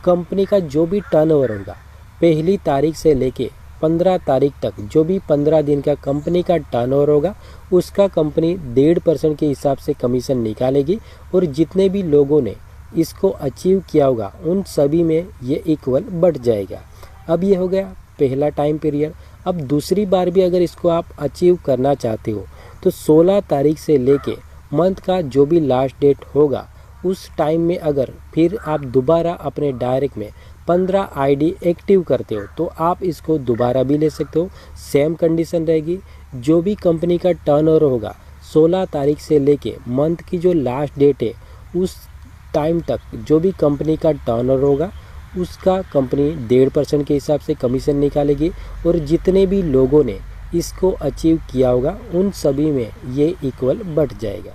कंपनी का जो भी टर्नओवर होगा पहली तारीख से लेके 15 तारीख तक, जो भी 15 दिन का कंपनी का टर्नओवर होगा उसका कंपनी 1.5% के हिसाब से कमीशन निकालेगी, और जितने भी लोगों ने इसको अचीव किया होगा उन सभी में ये इक्वल बढ़ जाएगा। अब ये हो गया पहला टाइम पीरियड। अब दूसरी बार भी अगर इसको आप अचीव करना चाहते हो तो 16 तारीख से लेके मंथ का जो भी लास्ट डेट होगा उस टाइम में अगर फिर आप दोबारा अपने डायरेक्ट में 15 आईडी एक्टिव करते हो तो आप इसको दोबारा भी ले सकते हो। सेम कंडीशन रहेगी। जो भी कंपनी का टर्नओवर होगा 16 तारीख से लेके मंथ की जो लास्ट डेट है उस टाइम तक जो भी कंपनी का टर्नओवर होगा उसका कंपनी 1.5% के हिसाब से कमीशन निकालेगी, और जितने भी लोगों ने इसको अचीव किया होगा उन सभी में ये इक्वल बढ़ जाएगा।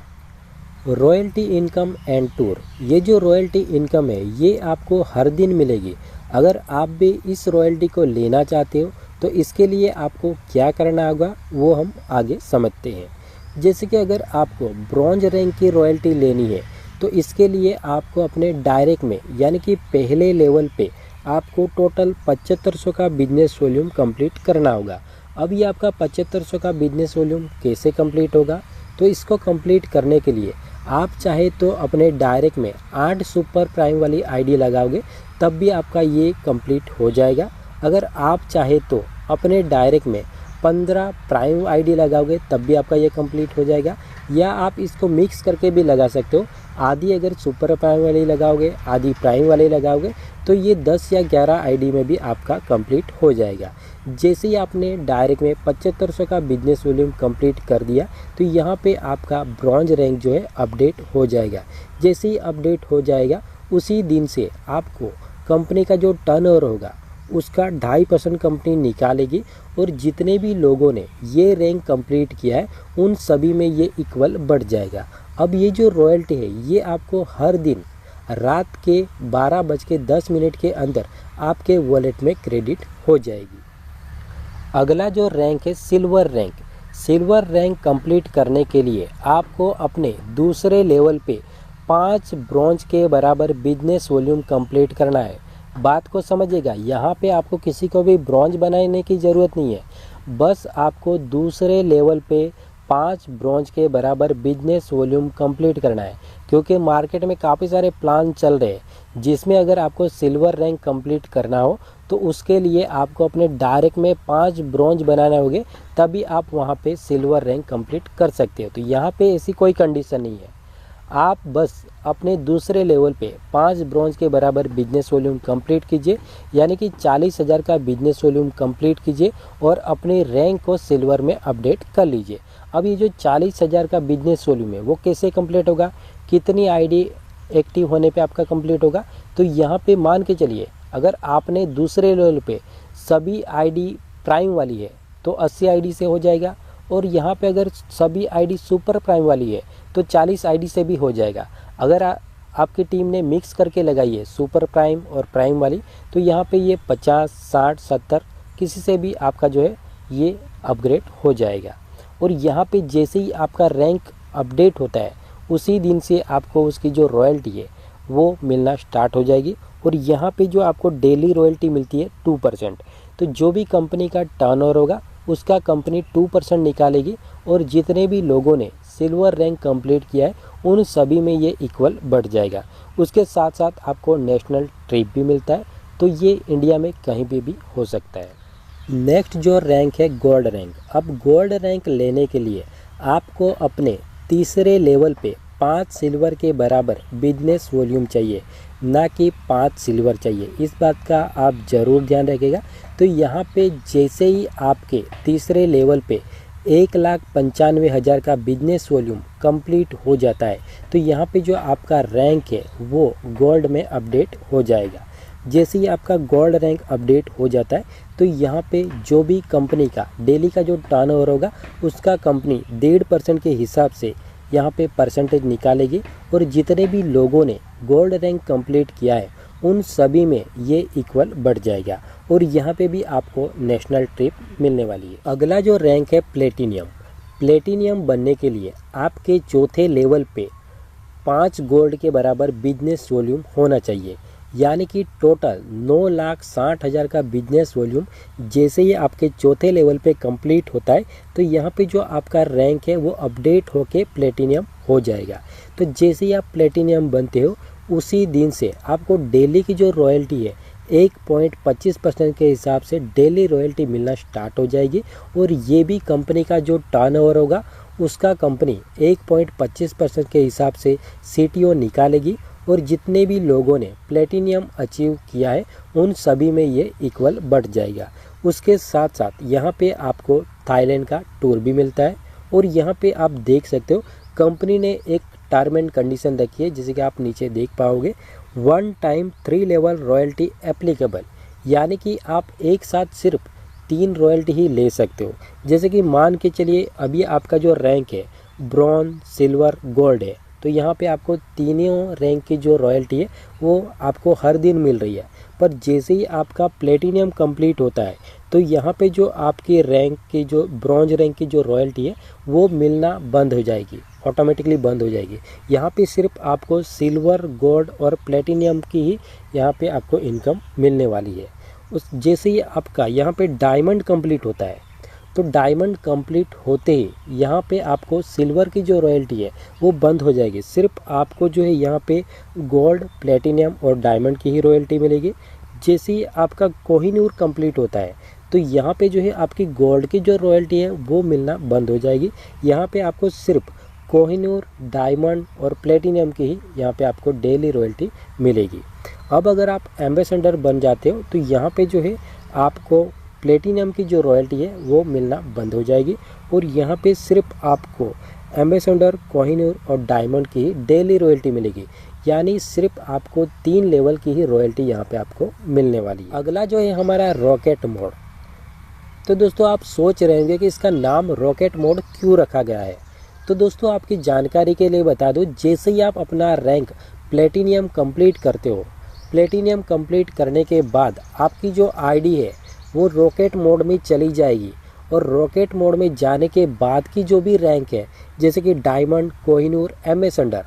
रॉयल्टी इनकम एंड टूर, ये जो रॉयल्टी इनकम है ये आपको हर दिन मिलेगी। अगर आप भी इस रॉयल्टी को लेना चाहते हो तो इसके लिए आपको क्या करना होगा वो हम आगे समझते हैं। जैसे कि अगर आपको ब्रॉन्ज रैंक की रॉयल्टी लेनी है तो इसके लिए आपको अपने डायरेक्ट में यानी कि पहले लेवल पे आपको टोटल 7500 का बिजनेस वॉल्यूम कंप्लीट करना होगा। अब ये आपका 7500 का बिजनेस वॉल्यूम कैसे कंप्लीट होगा? तो इसको कंप्लीट करने के लिए आप चाहे तो अपने डायरेक्ट में 8 सुपर प्राइम वाली आईडी लगाओगे तब भी आपका ये कंप्लीट हो जाएगा। अगर आप चाहे तो अपने डायरेक्ट में 15 प्राइम आईडी लगाओगे तब भी आपका ये कंप्लीट हो जाएगा, या आप इसको मिक्स करके भी लगा सकते हो। आधी अगर सुपर प्राइम वाली लगाओगे आधी प्राइम वाली लगाओगे तो ये 10 या 11 आईडी में भी आपका कंप्लीट हो जाएगा। जैसे ही आपने डायरेक्ट में 7500 का बिजनेस वॉल्यूम कंप्लीट कर दिया तो यहाँ पे आपका ब्रॉन्ज रैंक जो है अपडेट हो जाएगा। जैसे ही अपडेट हो जाएगा उसी दिन से आपको कंपनी का जो टर्नओवर होगा उसका 2.5% कंपनी निकालेगी, और जितने भी लोगों ने ये रैंक कंप्लीट किया है उन सभी में ये इक्वल बढ़ जाएगा। अब ये जो रॉयल्टी है ये आपको हर दिन रात के 12:10 के अंदर आपके वॉलेट में क्रेडिट हो जाएगी। अगला जो रैंक है silver rank. Silver rank complete करने के लिए आपको अपने दूसरे लेवल पे 5 ब्रॉन्ज के बराबर बिजनेस वॉल्यूम कंप्लीट करना है। बात को समझिएगा, यहाँ पे आपको किसी को भी ब्रॉन्ज बनाने की ज़रूरत नहीं है। बस आपको दूसरे लेवल पे 5 ब्रॉन्ज के बराबर बिजनेस वॉल्यूम कंप्लीट करना है, क्योंकि मार्केट में काफ़ी सारे प्लान चल रहे हैं जिसमें अगर आपको सिल्वर रैंक कंप्लीट करना हो तो उसके लिए आपको अपने डायरेक्ट में 5 ब्रॉन्ज बनाने होंगे, तभी आप वहाँ पे सिल्वर रैंक कंप्लीट कर सकते हो। तो यहाँ पे ऐसी कोई कंडीशन नहीं है। आप बस अपने दूसरे लेवल पे 5 ब्रॉन्ज के बराबर बिजनेस वॉल्यूम कंप्लीट कीजिए, यानी कि 40,000 का बिजनेस वॉल्यूम कंप्लीट कीजिए और अपने रैंक को सिल्वर में अपडेट कर लीजिए। अब ये जो 40,000 का बिजनेस वॉल्यूम है वो कैसे कंप्लीट होगा, कितनी आईडी एक्टिव होने पे आपका कंप्लीट होगा? तो यहाँ पे मान के चलिए अगर आपने दूसरे लेवल पे सभी आईडी प्राइम वाली है तो 80 आईडी से हो जाएगा, और यहाँ पे अगर सभी आईडी सुपर प्राइम वाली है तो 40 आईडी से भी हो जाएगा। अगर आपकी टीम ने मिक्स करके लगाई है सुपर प्राइम और प्राइम वाली, तो यहाँ पे ये 50, 60, 70 किसी से भी आपका जो है ये अपग्रेड हो जाएगा। और यहाँ पे जैसे ही आपका रैंक अपडेट होता है उसी दिन से आपको उसकी जो रॉयल्टी है वो मिलना स्टार्ट हो जाएगी। और यहाँ पे जो आपको डेली रॉयल्टी मिलती है 2%, तो जो भी कंपनी का टर्नओवर होगा उसका कंपनी 2% निकालेगी। और जितने भी लोगों ने सिल्वर रैंक कंप्लीट किया है उन सभी में ये इक्वल बढ़ जाएगा। उसके साथ साथ आपको नेशनल ट्रिप भी मिलता है, तो ये इंडिया में कहीं पे भी हो सकता है। नेक्स्ट जो रैंक है गोल्ड रैंक। अब गोल्ड रैंक लेने के लिए आपको अपने तीसरे लेवल पे 5 सिल्वर के बराबर बिजनेस वॉल्यूम चाहिए, ना कि 5 सिल्वर चाहिए। इस बात का आप ज़रूर ध्यान रखिएगा। तो यहाँ पे जैसे ही आपके तीसरे लेवल पे 1,95,000 का बिजनेस वॉल्यूम कंप्लीट हो जाता है, तो यहाँ पे जो आपका रैंक है वो गोल्ड में अपडेट हो जाएगा। जैसे ही आपका गोल्ड रैंक अपडेट हो जाता है तो यहाँ पे जो भी कंपनी का डेली का जो टर्नओवर होगा उसका कंपनी 1.5% के हिसाब से यहाँ पे परसेंटेज निकालेगी। और जितने भी लोगों ने गोल्ड रैंक कंप्लीट किया है उन सभी में ये इक्वल बढ़ जाएगा। और यहाँ पे भी आपको नेशनल ट्रिप मिलने वाली है। अगला जो रैंक है प्लेटिनियम। प्लेटिनियम बनने के लिए आपके चौथे लेवल पे 5 गोल्ड के बराबर बिजनेस वॉल्यूम होना चाहिए, यानी कि टोटल 9,60,000 का बिजनेस वॉल्यूम जैसे ही आपके चौथे लेवल पे कंप्लीट होता है तो यहाँ पे जो आपका रैंक है वो अपडेट होके प्लेटिनियम हो जाएगा। तो जैसे ही आप प्लेटिनियम बनते हो उसी दिन से आपको डेली की जो रॉयल्टी है 1.25% के हिसाब से डेली रॉयल्टी मिलना स्टार्ट हो जाएगी। और ये भी कंपनी का जो टर्नओवर होगा उसका कंपनी 1.25% के हिसाब से CTO निकालेगी। और जितने भी लोगों ने प्लेटिनियम अचीव किया है उन सभी में ये इक्वल बढ़ जाएगा। उसके साथ साथ यहाँ पे आपको थाईलैंड का टूर भी मिलता है। और यहाँ पे आप देख सकते हो कंपनी ने एक टर्म एंड कंडीशन रखी है, जैसे कि आप नीचे देख पाओगे 1 टाइम 3 लेवल रॉयल्टी एप्लीकेबल, यानी कि आप एक साथ सिर्फ 3 रॉयल्टी ही ले सकते हो। जैसे कि मान के चलिए अभी आपका जो रैंक है ब्रॉन्ज, सिल्वर, गोल्ड है, तो यहाँ पे आपको तीनों रैंक की जो रॉयल्टी है वो आपको हर दिन मिल रही है। पर जैसे ही आपका प्लेटिनियम कंप्लीट होता है तो यहाँ पे जो आपकी रैंक की जो ब्रॉन्ज रैंक की जो रॉयल्टी है वो मिलना बंद हो जाएगी, ऑटोमेटिकली बंद हो जाएगी। यहाँ पे सिर्फ आपको सिल्वर, गोल्ड और प्लेटिनियम की ही यहाँ पे आपको इनकम मिलने वाली है। उस जैसे ही आपका यहाँ पे डायमंड कंप्लीट होता है तो डायमंड कंप्लीट होते ही यहाँ पे आपको सिल्वर की जो रॉयल्टी है वो बंद हो जाएगी। सिर्फ आपको जो है यहाँ पे गोल्ड, प्लेटिनियम और डायमंड की ही रॉयल्टी मिलेगी। जैसे ही आपका कोहिनूर कंप्लीट होता है तो यहाँ पे जो है आपकी गोल्ड की जो रॉयल्टी है वो मिलना बंद हो जाएगी। यहाँ पे आपको सिर्फ कोहिनूर, डायमंड और प्लेटिनियम की ही यहाँ पे आपको डेली रॉयल्टी मिलेगी। अब अगर आप एम्बेसडर बन जाते हो तो यहाँ पे जो है आपको प्लेटिनियम की जो रॉयल्टी है वो मिलना बंद हो जाएगी। और यहाँ पे सिर्फ आपको एम्बेसडर, कोहिनूर और डायमंड की ही डेली रॉयल्टी मिलेगी, यानी सिर्फ आपको 3 लेवल की ही रॉयल्टी यहाँ पे आपको मिलने वाली है। अगला जो है हमारा रॉकेट मोड। तो दोस्तों आप सोच रहे होंगे कि इसका नाम रॉकेट मोड क्यों रखा गया है। तो दोस्तों आपकी जानकारी के लिए बता दो, जैसे ही आप अपना रैंक प्लेटिनियम कंप्लीट करते हो, प्लेटिनियम कंप्लीट करने के बाद आपकी जो आईडी है वो रॉकेट मोड में चली जाएगी। और रॉकेट मोड में जाने के बाद की जो भी रैंक है जैसे कि डायमंड, कोहिनूर, एम्बेसडर,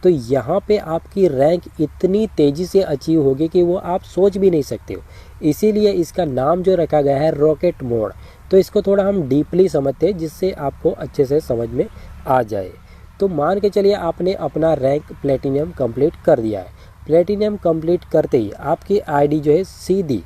तो यहाँ पे आपकी रैंक इतनी तेज़ी से अचीव होगी कि वो आप सोच भी नहीं सकते हो। इसीलिए इसका नाम जो रखा गया है रॉकेट मोड। तो इसको थोड़ा हम डीपली समझते हैं जिससे आपको अच्छे से समझ में आ जाए। तो मान के चलिए आपने अपना रैंक प्लेटिनियम कंप्लीट कर दिया है। प्लेटिनियम कंप्लीट करते ही आपकी आईडी जो है सीधी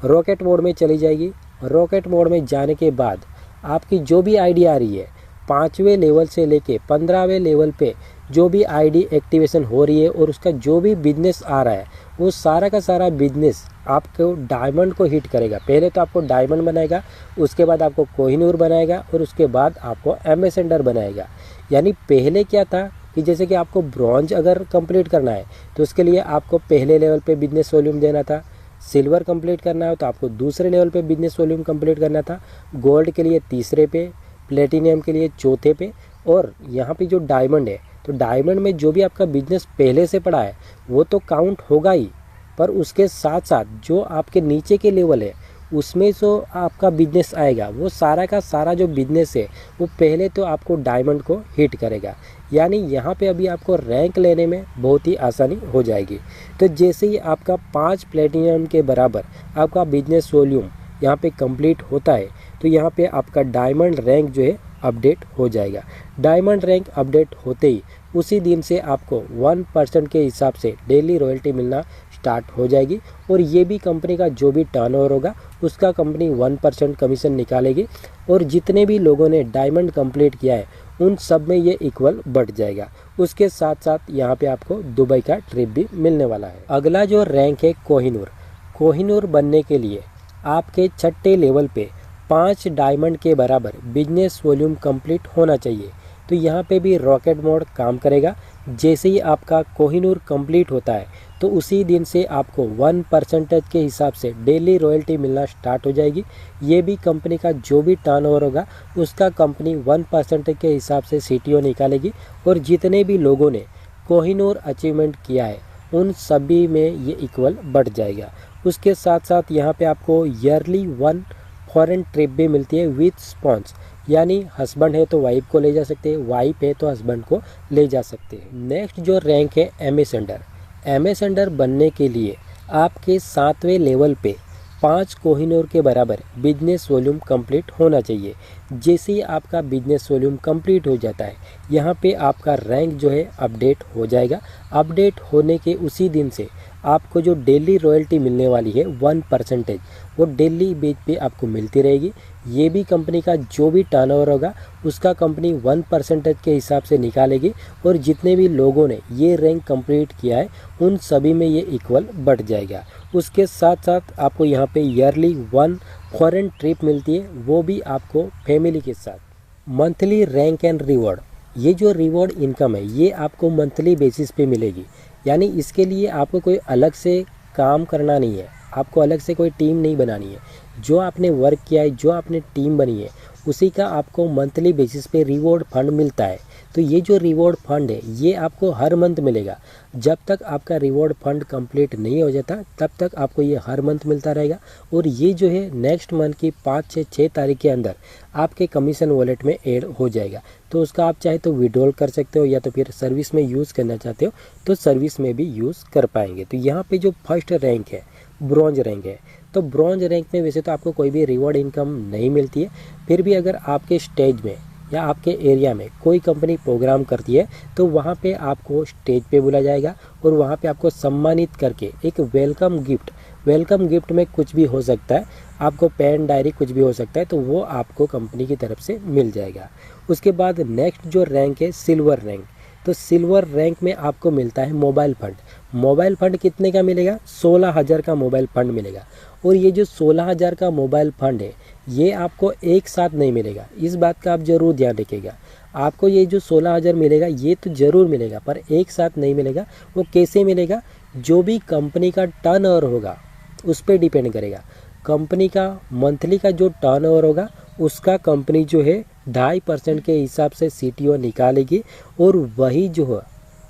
रॉकेट मोड में चली जाएगी। रॉकेट मोड में जाने के बाद आपकी जो भी आईडी आ रही है 5वें लेवल से लेके 15वें लेवल पे जो भी आईडी एक्टिवेशन हो रही है और उसका जो भी बिजनेस आ रहा है वो सारा का सारा बिजनेस आपको डायमंड को हिट करेगा। पहले तो आपको डायमंड बनाएगा, उसके बाद आपको कोहिनूर बनाएगा और उसके बाद आपको एम्बेसडर बनाएगा। यानी पहले क्या था कि जैसे कि आपको ब्रॉन्ज अगर कंप्लीट करना है तो उसके लिए आपको पहले लेवल पे बिजनेस वॉल्यूम देना था, सिल्वर कंप्लीट करना है तो आपको दूसरे लेवल पे बिजनेस वॉल्यूम कंप्लीट करना था, गोल्ड के लिए तीसरे पे, प्लेटिनियम के लिए चौथे पे, और यहाँ पे जो डायमंड है तो डायमंड में जो भी आपका बिजनेस पहले से पड़ा है वो तो काउंट होगा ही, पर उसके साथ साथ जो आपके नीचे के लेवल है उसमें जो आपका बिजनेस आएगा वो सारा का सारा जो बिजनेस है वो पहले तो आपको डायमंड को हिट करेगा। यानी यहाँ पे अभी आपको रैंक लेने में बहुत ही आसानी हो जाएगी। तो जैसे ही आपका 5 प्लेटिनम के बराबर आपका बिजनेस वॉल्यूम यहाँ पे कंप्लीट होता है तो यहाँ पे आपका डायमंड रैंक जो है अपडेट हो जाएगा। डायमंड रैंक अपडेट होते ही उसी दिन से आपको 1% के हिसाब से डेली रॉयल्टी मिलना स्टार्ट हो जाएगी और ये भी कंपनी का जो भी टर्नओवर होगा उसका कंपनी 1% कमीशन निकालेगी और जितने भी लोगों ने डायमंड कंप्लीट किया है उन सब में ये इक्वल बढ़ जाएगा। उसके साथ साथ यहाँ पे आपको दुबई का ट्रिप भी मिलने वाला है। अगला जो रैंक है कोहिनूर बनने के लिए आपके छठे लेवल पे 5 डायमंड के बराबर बिजनेस वॉल्यूम कंप्लीट होना चाहिए। तो यहाँ पे भी रॉकेट मोड काम करेगा। जैसे ही आपका कोहिनूर कंप्लीट होता है तो उसी दिन से आपको 1% के हिसाब से डेली रॉयल्टी मिलना स्टार्ट हो जाएगी। ये भी कंपनी का जो भी टर्नओवर होगा उसका कंपनी 1% के हिसाब से CTO निकालेगी और जितने भी लोगों ने कोहिनूर अचीवमेंट किया है उन सभी में ये इक्वल बढ़ जाएगा। उसके साथ साथ यहाँ पे आपको ईयरली 1 फॉरेन ट्रिप भी मिलती है विथ स्पॉन्स, यानी हस्बैंड है तो वाइफ को ले जा सकते हैं, वाइफ है तो हस्बैंड को ले जा सकते हैं। नेक्स्ट जो रैंक है एम्बेसडर बनने के लिए आपके 7वें लेवल पे 5 कोहिनूर के बराबर बिजनेस वॉल्यूम कंप्लीट होना चाहिए। जैसे ही आपका बिजनेस वॉल्यूम कंप्लीट हो जाता है यहाँ पे आपका रैंक जो है अपडेट हो जाएगा। अपडेट होने के उसी दिन से आपको जो डेली रॉयल्टी मिलने वाली है 1% वो डेली बेस पे आपको मिलती रहेगी। ये भी कंपनी का जो भी टर्नओवर होगा उसका कंपनी 1% के हिसाब से निकालेगी और जितने भी लोगों ने ये रैंक कंप्लीट किया है उन सभी में ये इक्वल बढ़ जाएगा। उसके साथ साथ आपको यहाँ पे ईयरली 1 फॉरेन ट्रिप मिलती है, वो भी आपको फैमिली के साथ। मंथली रैंक एंड रिवॉर्ड, ये जो रिवॉर्ड इनकम है ये आपको मंथली बेसिस पे मिलेगी। यानी इसके लिए आपको कोई अलग से काम करना नहीं है, आपको अलग से कोई टीम नहीं बनानी है। जो आपने वर्क किया है, जो आपने टीम बनी है उसी का आपको मंथली बेसिस पे रिवॉर्ड फंड मिलता है। तो ये जो रिवॉर्ड फंड है ये आपको हर मंथ मिलेगा। जब तक आपका रिवॉर्ड फंड कंप्लीट नहीं हो जाता तब तक आपको ये हर मंथ मिलता रहेगा और ये जो है नेक्स्ट मंथ की 5 से 6 तारीख के अंदर आपके कमीशन वॉलेट में ऐड हो जाएगा। तो उसका आप चाहे तो विड्रॉल कर सकते हो या तो फिर सर्विस में यूज़ करना चाहते हो तो सर्विस में भी यूज़ कर पाएंगे। तो यहाँ पे जो फर्स्ट रैंक है ब्रॉन्ज रैंक है, तो ब्रॉन्ज रैंक में वैसे तो आपको कोई भी रिवॉर्ड इनकम नहीं मिलती है, फिर भी अगर आपके स्टेज में या आपके एरिया में कोई कंपनी प्रोग्राम करती है तो वहाँ पे आपको स्टेज पे बुलाया जाएगा और वहाँ पे आपको सम्मानित करके एक वेलकम गिफ्ट में कुछ भी हो सकता है, आपको पेन डायरी कुछ भी हो सकता है, तो वो आपको कंपनी की तरफ से मिल जाएगा। उसके बाद नेक्स्ट जो रैंक है सिल्वर रैंक, तो सिल्वर रैंक में आपको मिलता है मोबाइल फंड कितने का मिलेगा? 16,000 का मोबाइल फंड मिलेगा। और ये जो 16,000 का मोबाइल फंड है ये आपको एक साथ नहीं मिलेगा, इस बात का आप ज़रूर ध्यान रखिएगा। आपको ये जो 16,000 मिलेगा ये तो ज़रूर मिलेगा पर एक साथ नहीं मिलेगा। वो कैसे मिलेगा? जो भी कंपनी का टर्नओवर होगा उस पर डिपेंड करेगा। कंपनी का मंथली का जो टर्नओवर होगा उसका कंपनी जो है 2.5% के हिसाब से CTO निकालेगी और वही जो है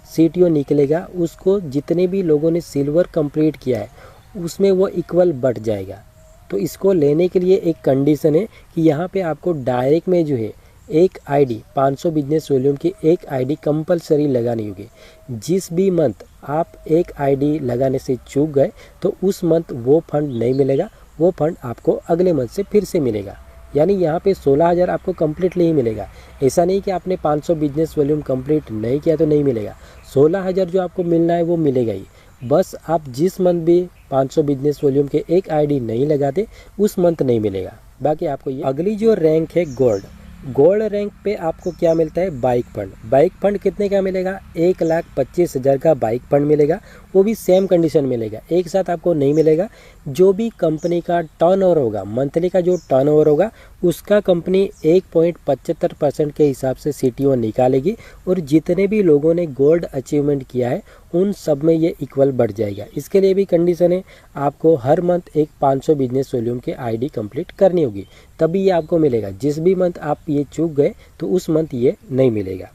CTO निकलेगा उसको जितने भी लोगों ने सिल्वर कंप्लीट किया है उसमें वो इक्वल बढ़ जाएगा। तो इसको लेने के लिए एक कंडीशन है कि यहाँ पे आपको डायरेक्ट में जो है एक ID 500 बिजनेस वॉल्यूम की एक ID कंपलसरी लगानी होगी। जिस भी मंथ आप एक ID लगाने से चूक गए तो उस मंथ वो फंड नहीं मिलेगा, वो फंड आपको अगले मंथ से फिर से मिलेगा। यानी यहाँ पे 16,000 आपको कंप्लीटली ही मिलेगा। ऐसा नहीं कि आपने 500 बिजनेस वॉल्यूम कंप्लीट नहीं किया तो नहीं मिलेगा। 16,000 जो आपको मिलना है वो मिलेगा ही। बस आप जिस मंथ भी 500 बिजनेस वॉल्यूम के एक ID नहीं लगाते उस मंथ नहीं मिलेगा। बाकी आपको ये अगली जो रैंक है गोल्ड रैंक पे आपको क्या मिलता है? बाइक फंड कितने का मिलेगा? 1,25,000 का बाइक फंड मिलेगा। वो भी सेम कंडीशन मिलेगा, एक साथ आपको नहीं मिलेगा। जो भी कंपनी का टर्नओवर होगा, मंथली का जो टर्नओवर होगा उसका कंपनी 1.75% के हिसाब से CTO निकालेगी और जितने भी लोगों ने गोल्ड अचीवमेंट किया है उन सब में ये इक्वल बढ़ जाएगा। इसके लिए भी कंडीशन है आपको हर मंथ एक 500 बिजनेस वॉल्यूम के ID कंप्लीट करनी होगी, तभी ये आपको मिलेगा। जिस भी मंथ आप ये चूक गए तो उस मंथ ये नहीं मिलेगा।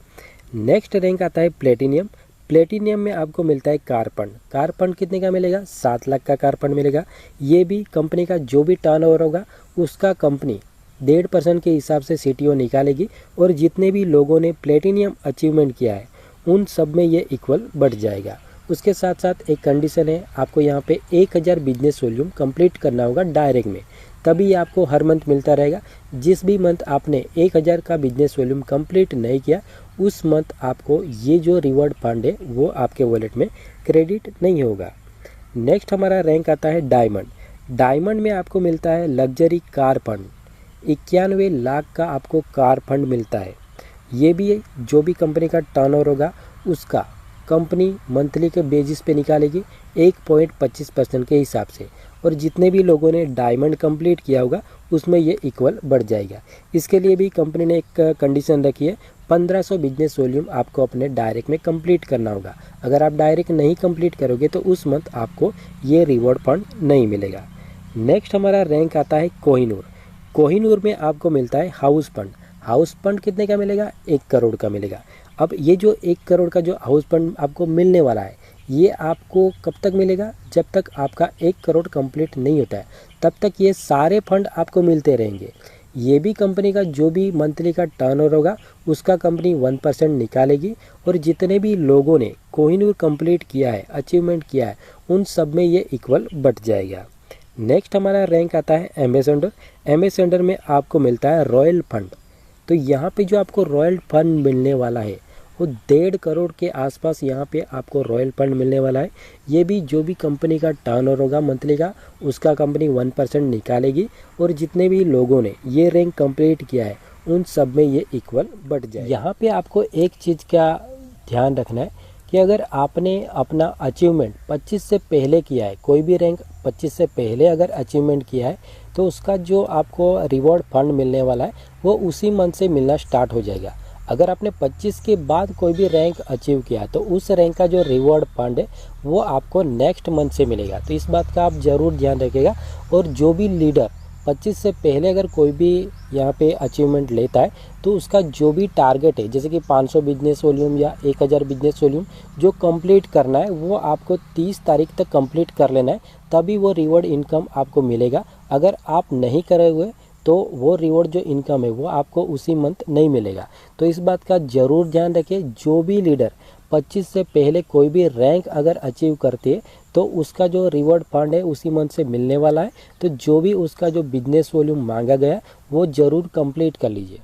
नेक्स्ट रैंक आता है प्लेटिनियम। प्लेटिनियम में आपको मिलता है कार फंड। कार फंड कितने का मिलेगा? 7 लाख का कार फंड मिलेगा। ये भी कंपनी का जो भी टर्नओवर होगा उसका कंपनी 1.5% के हिसाब से सीटीओ निकालेगी और जितने भी लोगों ने प्लेटिनियम अचीवमेंट किया है उन सब में ये इक्वल बढ़ जाएगा। उसके साथ साथ एक कंडीशन है, आपको यहाँ पे 1000 बिजनेस वॉल्यूम कंप्लीट करना होगा डायरेक्ट में, तभी आपको हर मंथ मिलता रहेगा। जिस भी मंथ आपने 1000 का बिजनेस वॉल्यूम कंप्लीट नहीं किया उस मंथ आपको ये जो रिवॉर्ड फंड है वो आपके वॉलेट में क्रेडिट नहीं होगा। नेक्स्ट हमारा रैंक आता है डायमंड। डायमंड में आपको मिलता है लग्जरी कार फंड। 91 लाख का आपको कार फंड मिलता है। ये भी जो भी कंपनी का टर्नओवर होगा उसका कंपनी मंथली के बेसिस पे निकालेगी 1.25% के हिसाब से, और जितने भी लोगों ने डायमंड कंप्लीट किया होगा उसमें ये इक्वल बढ़ जाएगा। इसके लिए भी कंपनी ने एक कंडीशन रखी है, 1500 बिजनेस वॉल्यूम आपको अपने डायरेक्ट में कंप्लीट करना होगा। अगर आप डायरेक्ट नहीं कंप्लीट करोगे तो उस मंथ आपको ये रिवॉर्ड फंड नहीं मिलेगा। नेक्स्ट हमारा रैंक आता है कोहिनूर। कोहिनूर में आपको मिलता है हाउस फंड। हाउस फंड कितने का मिलेगा? 1 करोड़ का मिलेगा। अब ये जो 1 करोड़ का जो हाउस फंड आपको मिलने वाला है ये आपको कब तक मिलेगा? जब तक आपका 1 करोड़ कंप्लीट नहीं होता है तब तक ये सारे फंड आपको मिलते रहेंगे। ये भी कंपनी का जो भी मंथली का टर्नओवर होगा उसका कंपनी 1% निकालेगी, और जितने भी लोगों ने कोहिनूर कंप्लीट किया है, अचीवमेंट किया है, उन सब में ये इक्वल बढ़ जाएगा। नेक्स्ट हमारा रैंक आता है एमएस अंडर। एमएस अंडर में आपको मिलता है रॉयल फंड। तो यहाँ पे जो आपको रॉयल फंड मिलने वाला है वो 1.5 करोड़ के आसपास यहाँ पे आपको रॉयल फंड मिलने वाला है। ये भी जो भी कंपनी का टर्नओवर होगा मंथली का उसका कंपनी 1% निकालेगी, और जितने भी लोगों ने ये रैंक कंप्लीट किया है उन सब में ये इक्वल बढ़ जाए। यहाँ पे आपको एक चीज़ का ध्यान रखना है कि अगर आपने अपना अचीवमेंट 25 से पहले किया है, कोई भी रैंक 25 से पहले अगर अचीवमेंट किया है तो उसका जो आपको रिवॉर्ड फंड मिलने वाला है वो उसी मंथ से मिलना स्टार्ट हो जाएगा। अगर आपने 25 के बाद कोई भी रैंक अचीव किया तो उस रैंक का जो रिवॉर्ड फंड है वो आपको नेक्स्ट मंथ से मिलेगा। तो इस बात का आप ज़रूर ध्यान रखिएगा। और जो भी लीडर 25 से पहले अगर कोई भी यहाँ पे अचीवमेंट लेता है तो उसका जो भी टारगेट है, जैसे कि 500 बिजनेस वॉल्यूम या 1000 बिजनेस वॉल्यूम जो कंप्लीट करना है वो आपको 30 तारीख तक कंप्लीट कर लेना है, तभी वो रिवॉर्ड इनकम आपको मिलेगा। अगर आप नहीं करे हुए तो वो रिवॉर्ड जो इनकम है वो आपको उसी मंथ नहीं मिलेगा। तो इस बात का ज़रूर ध्यान रखिए। जो भी लीडर 25 से पहले कोई भी रैंक अगर अचीव करती है तो उसका जो रिवॉर्ड फंड है उसी मंथ से मिलने वाला है। तो जो भी उसका जो बिजनेस वॉल्यूम मांगा गया वो ज़रूर कंप्लीट कर लीजिए।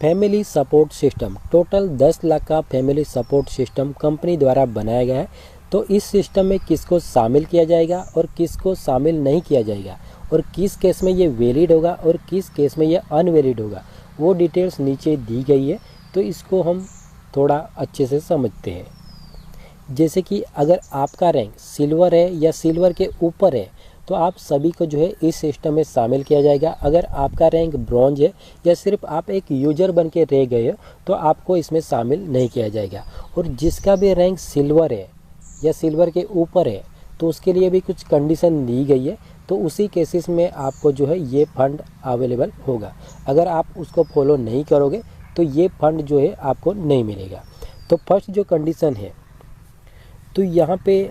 Family support system, total 10 lakh का फैमिली सपोर्ट सिस्टम कंपनी द्वारा बनाया गया है। तो इस सिस्टम में किसको शामिल किया जाएगा और किसको शामिल नहीं किया जाएगा, और किस केस में ये वैलिड होगा और किस केस में ये अनवैलिड होगा, वो डिटेल्स नीचे दी गई है। तो इसको हम थोड़ा अच्छे से समझते हैं। जैसे कि अगर आपका रैंक सिल्वर है या सिल्वर के ऊपर है तो आप सभी को जो है इस सिस्टम में शामिल किया जाएगा। अगर आपका रैंक ब्रॉन्ज है या सिर्फ आप एक यूजर बन के रह गए हो तो आपको इसमें शामिल नहीं किया जाएगा। और जिसका भी रैंक सिल्वर है या सिल्वर के ऊपर है तो उसके लिए भी कुछ कंडीशन दी गई है। तो उसी केसेस में आपको जो है ये फंड अवेलेबल होगा। अगर आप उसको फॉलो नहीं करोगे तो ये फंड जो है आपको नहीं मिलेगा। तो फर्स्ट जो कंडीशन है, तो यहाँ पे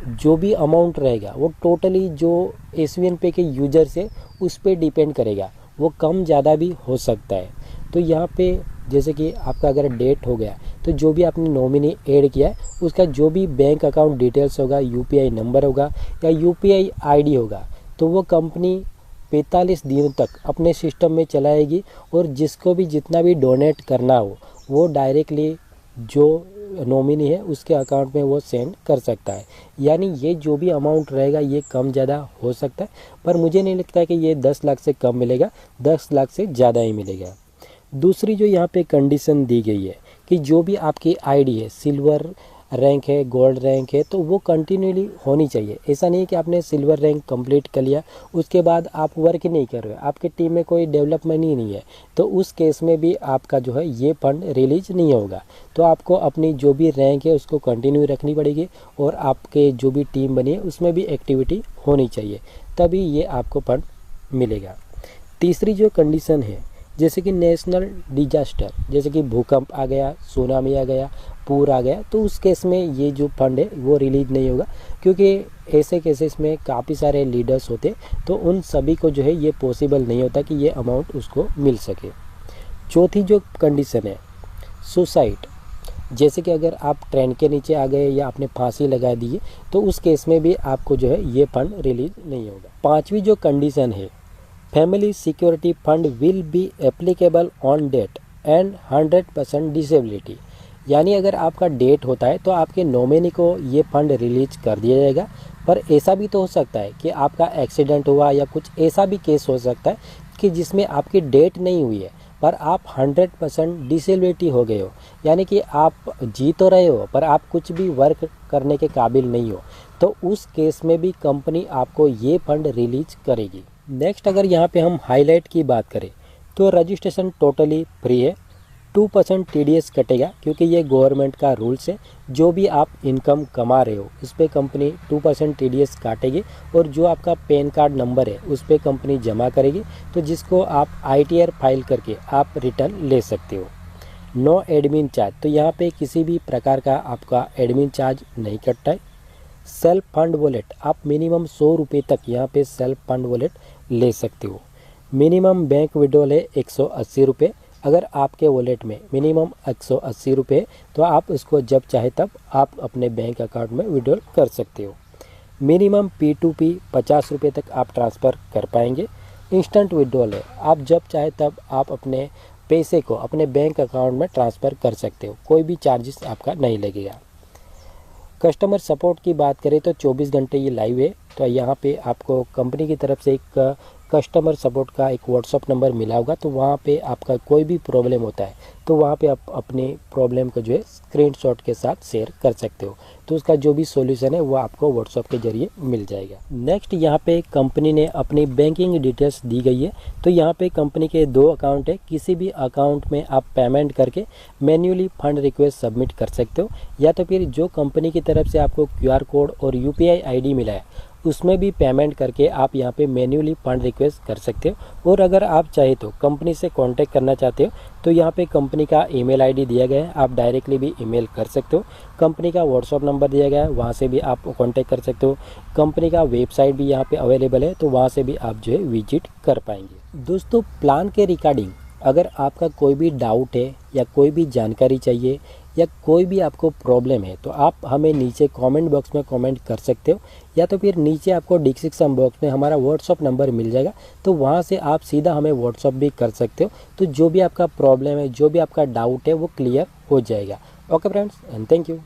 जो भी अमाउंट रहेगा वो टोटली जो एसवीएन पे के यूजर से उस पर डिपेंड करेगा, वो कम ज़्यादा भी हो सकता है। तो यहाँ पे जैसे कि आपका अगर डेट हो गया तो जो भी आपने नॉमिनी ऐड किया है उसका जो भी बैंक अकाउंट डिटेल्स होगा, यूपीआई नंबर होगा या यूपीआई आईडी होगा, तो वो कंपनी 45 दिनों तक अपने सिस्टम में चलाएगी। और जिसको भी जितना भी डोनेट करना हो वो डायरेक्टली जो नॉमिनी है उसके अकाउंट में वो सेंड कर सकता है। यानी ये जो भी अमाउंट रहेगा ये कम ज़्यादा हो सकता है, पर मुझे नहीं लगता है कि ये 10 लाख से कम मिलेगा, 10 लाख से ज़्यादा ही मिलेगा। दूसरी जो यहाँ पे कंडीशन दी गई है कि जो भी आपकी आईडी है, सिल्वर रैंक है, गोल्ड रैंक है, तो वो कंटिन्यूली होनी चाहिए। ऐसा नहीं है कि आपने सिल्वर रैंक कंप्लीट कर लिया उसके बाद आप वर्क नहीं कर रहे हो, आपके टीम में कोई डेवलपमेंट ही नहीं है, तो उस केस में भी आपका जो है ये फंड रिलीज नहीं होगा। तो आपको अपनी जो भी रैंक है उसको कंटिन्यू रखनी पड़ेगी और आपके जो भी टीम बनी है उसमें भी एक्टिविटी होनी चाहिए, तभी ये आपको फंड मिलेगा। तीसरी जो कंडीशन है जैसे कि नेशनल डिजास्टर, जैसे कि भूकंप आ गया, सुनामी आ गया, पूर आ गया, तो उस केस में ये जो फंड है वो रिलीज नहीं होगा, क्योंकि ऐसे केसेस में काफ़ी सारे लीडर्स होते, तो उन सभी को जो है ये पॉसिबल नहीं होता कि ये अमाउंट उसको मिल सके। चौथी जो कंडीशन है सुसाइड, जैसे कि अगर आप ट्रेन के नीचे आ गए या आपने फांसी लगा दी है, तो उस केस में भी आपको जो है ये फंड रिलीज नहीं होगा। पांचवी जो कंडीशन है family security fund will be applicable on death and 100% disability, यानी अगर आपका डेट होता है तो आपके नॉमिनी को ये फंड रिलीज कर दिया जाएगा। पर ऐसा भी तो हो सकता है कि आपका एक्सीडेंट हुआ या कुछ ऐसा भी केस हो सकता है कि जिसमें आपकी डेट नहीं हुई है पर आप 100% डिसेबिलिटी हो गए हो, यानी कि आप जी तो रहे हो पर आप कुछ भी वर्क करने के काबिल नहीं हो, तो उस केस में भी कंपनी आपको ये फंड रिलीज करेगी। नेक्स्ट अगर यहाँ पे हम हाईलाइट की बात करें तो रजिस्ट्रेशन टोटली फ्री है, 2% TDS कटेगा क्योंकि ये गवर्नमेंट का रूल्स है। जो भी आप इनकम कमा रहे हो उस पर कंपनी 2% TDS काटेगी और जो आपका पैन कार्ड नंबर है उस पर कंपनी जमा करेगी, तो जिसको आप ITR फाइल करके आप रिटर्न ले सकते हो। नो एडमिन चार्ज, तो यहाँ पे किसी भी प्रकार का आपका एडमिन चार्ज नहीं कटता है। सेल्फ फंड वॉलेट, आप मिनिमम 100 रुपये तक यहाँ पे सेल्फ फंड वॉलेट ले सकते हो। मिनिमम बैंक विड्रॉल है 180 रुपये। अगर आपके वॉलेट में मिनिमम 180 रुपये तो आप उसको जब चाहे तब आप अपने बैंक अकाउंट में विड्रॉल कर सकते हो। मिनिमम P2P 50 रुपये तक आप ट्रांसफ़र कर पाएंगे। इंस्टेंट विड्रॉल है, आप जब चाहे तब आप अपने पैसे को अपने बैंक अकाउंट में ट्रांसफ़र कर सकते हो, कोई भी चार्जेस आपका नहीं लगेगा। कस्टमर सपोर्ट की बात करें तो 24 घंटे ये लाइव है, तो यहाँ पे आपको कंपनी की तरफ से एक कस्टमर सपोर्ट का एक व्हाट्सअप नंबर मिला होगा, तो वहाँ पे आपका कोई भी प्रॉब्लम होता है तो वहाँ पे आप अपनी प्रॉब्लम को जो है स्क्रीनशॉट के साथ शेयर कर सकते हो, तो उसका जो भी सॉल्यूशन है वो आपको व्हाट्सअप के जरिए मिल जाएगा। नेक्स्ट यहाँ पे कंपनी ने अपनी बैंकिंग डिटेल्स दी गई है, तो यहाँ पे कंपनी के 2 अकाउंट है, किसी भी अकाउंट में आप पेमेंट करके मैन्युअली फंड रिक्वेस्ट सबमिट कर सकते हो, या तो फिर जो कंपनी की तरफ से आपको QR कोड और UPI ID मिला है उसमें भी पेमेंट करके आप यहाँ पे मैन्युअली फंड रिक्वेस्ट कर सकते हो। और अगर आप चाहे तो कंपनी से कांटेक्ट करना चाहते हो तो यहाँ पे कंपनी का ईमेल आईडी दिया गया है, आप डायरेक्टली भी ईमेल कर सकते हो। कंपनी का व्हाट्सअप नंबर दिया गया है, वहाँ से भी आप कांटेक्ट कर सकते हो। कंपनी का वेबसाइट भी यहाँ पे अवेलेबल है, तो वहाँ से भी आप जो है विजिट कर पाएंगे। दोस्तों प्लान के रिगार्डिंग अगर आपका कोई भी डाउट है या कोई भी जानकारी चाहिए या कोई भी आपको प्रॉब्लम है तो आप हमें नीचे कमेंट बॉक्स में कमेंट कर सकते हो, या तो फिर नीचे आपको डिस्क्रिप्शन बॉक्स में हमारा व्हाट्सअप नंबर मिल जाएगा, तो वहाँ से आप सीधा हमें व्हाट्सअप भी कर सकते हो। तो जो भी आपका प्रॉब्लम है, जो भी आपका डाउट है वो क्लियर हो जाएगा। Okay friends, and thank you.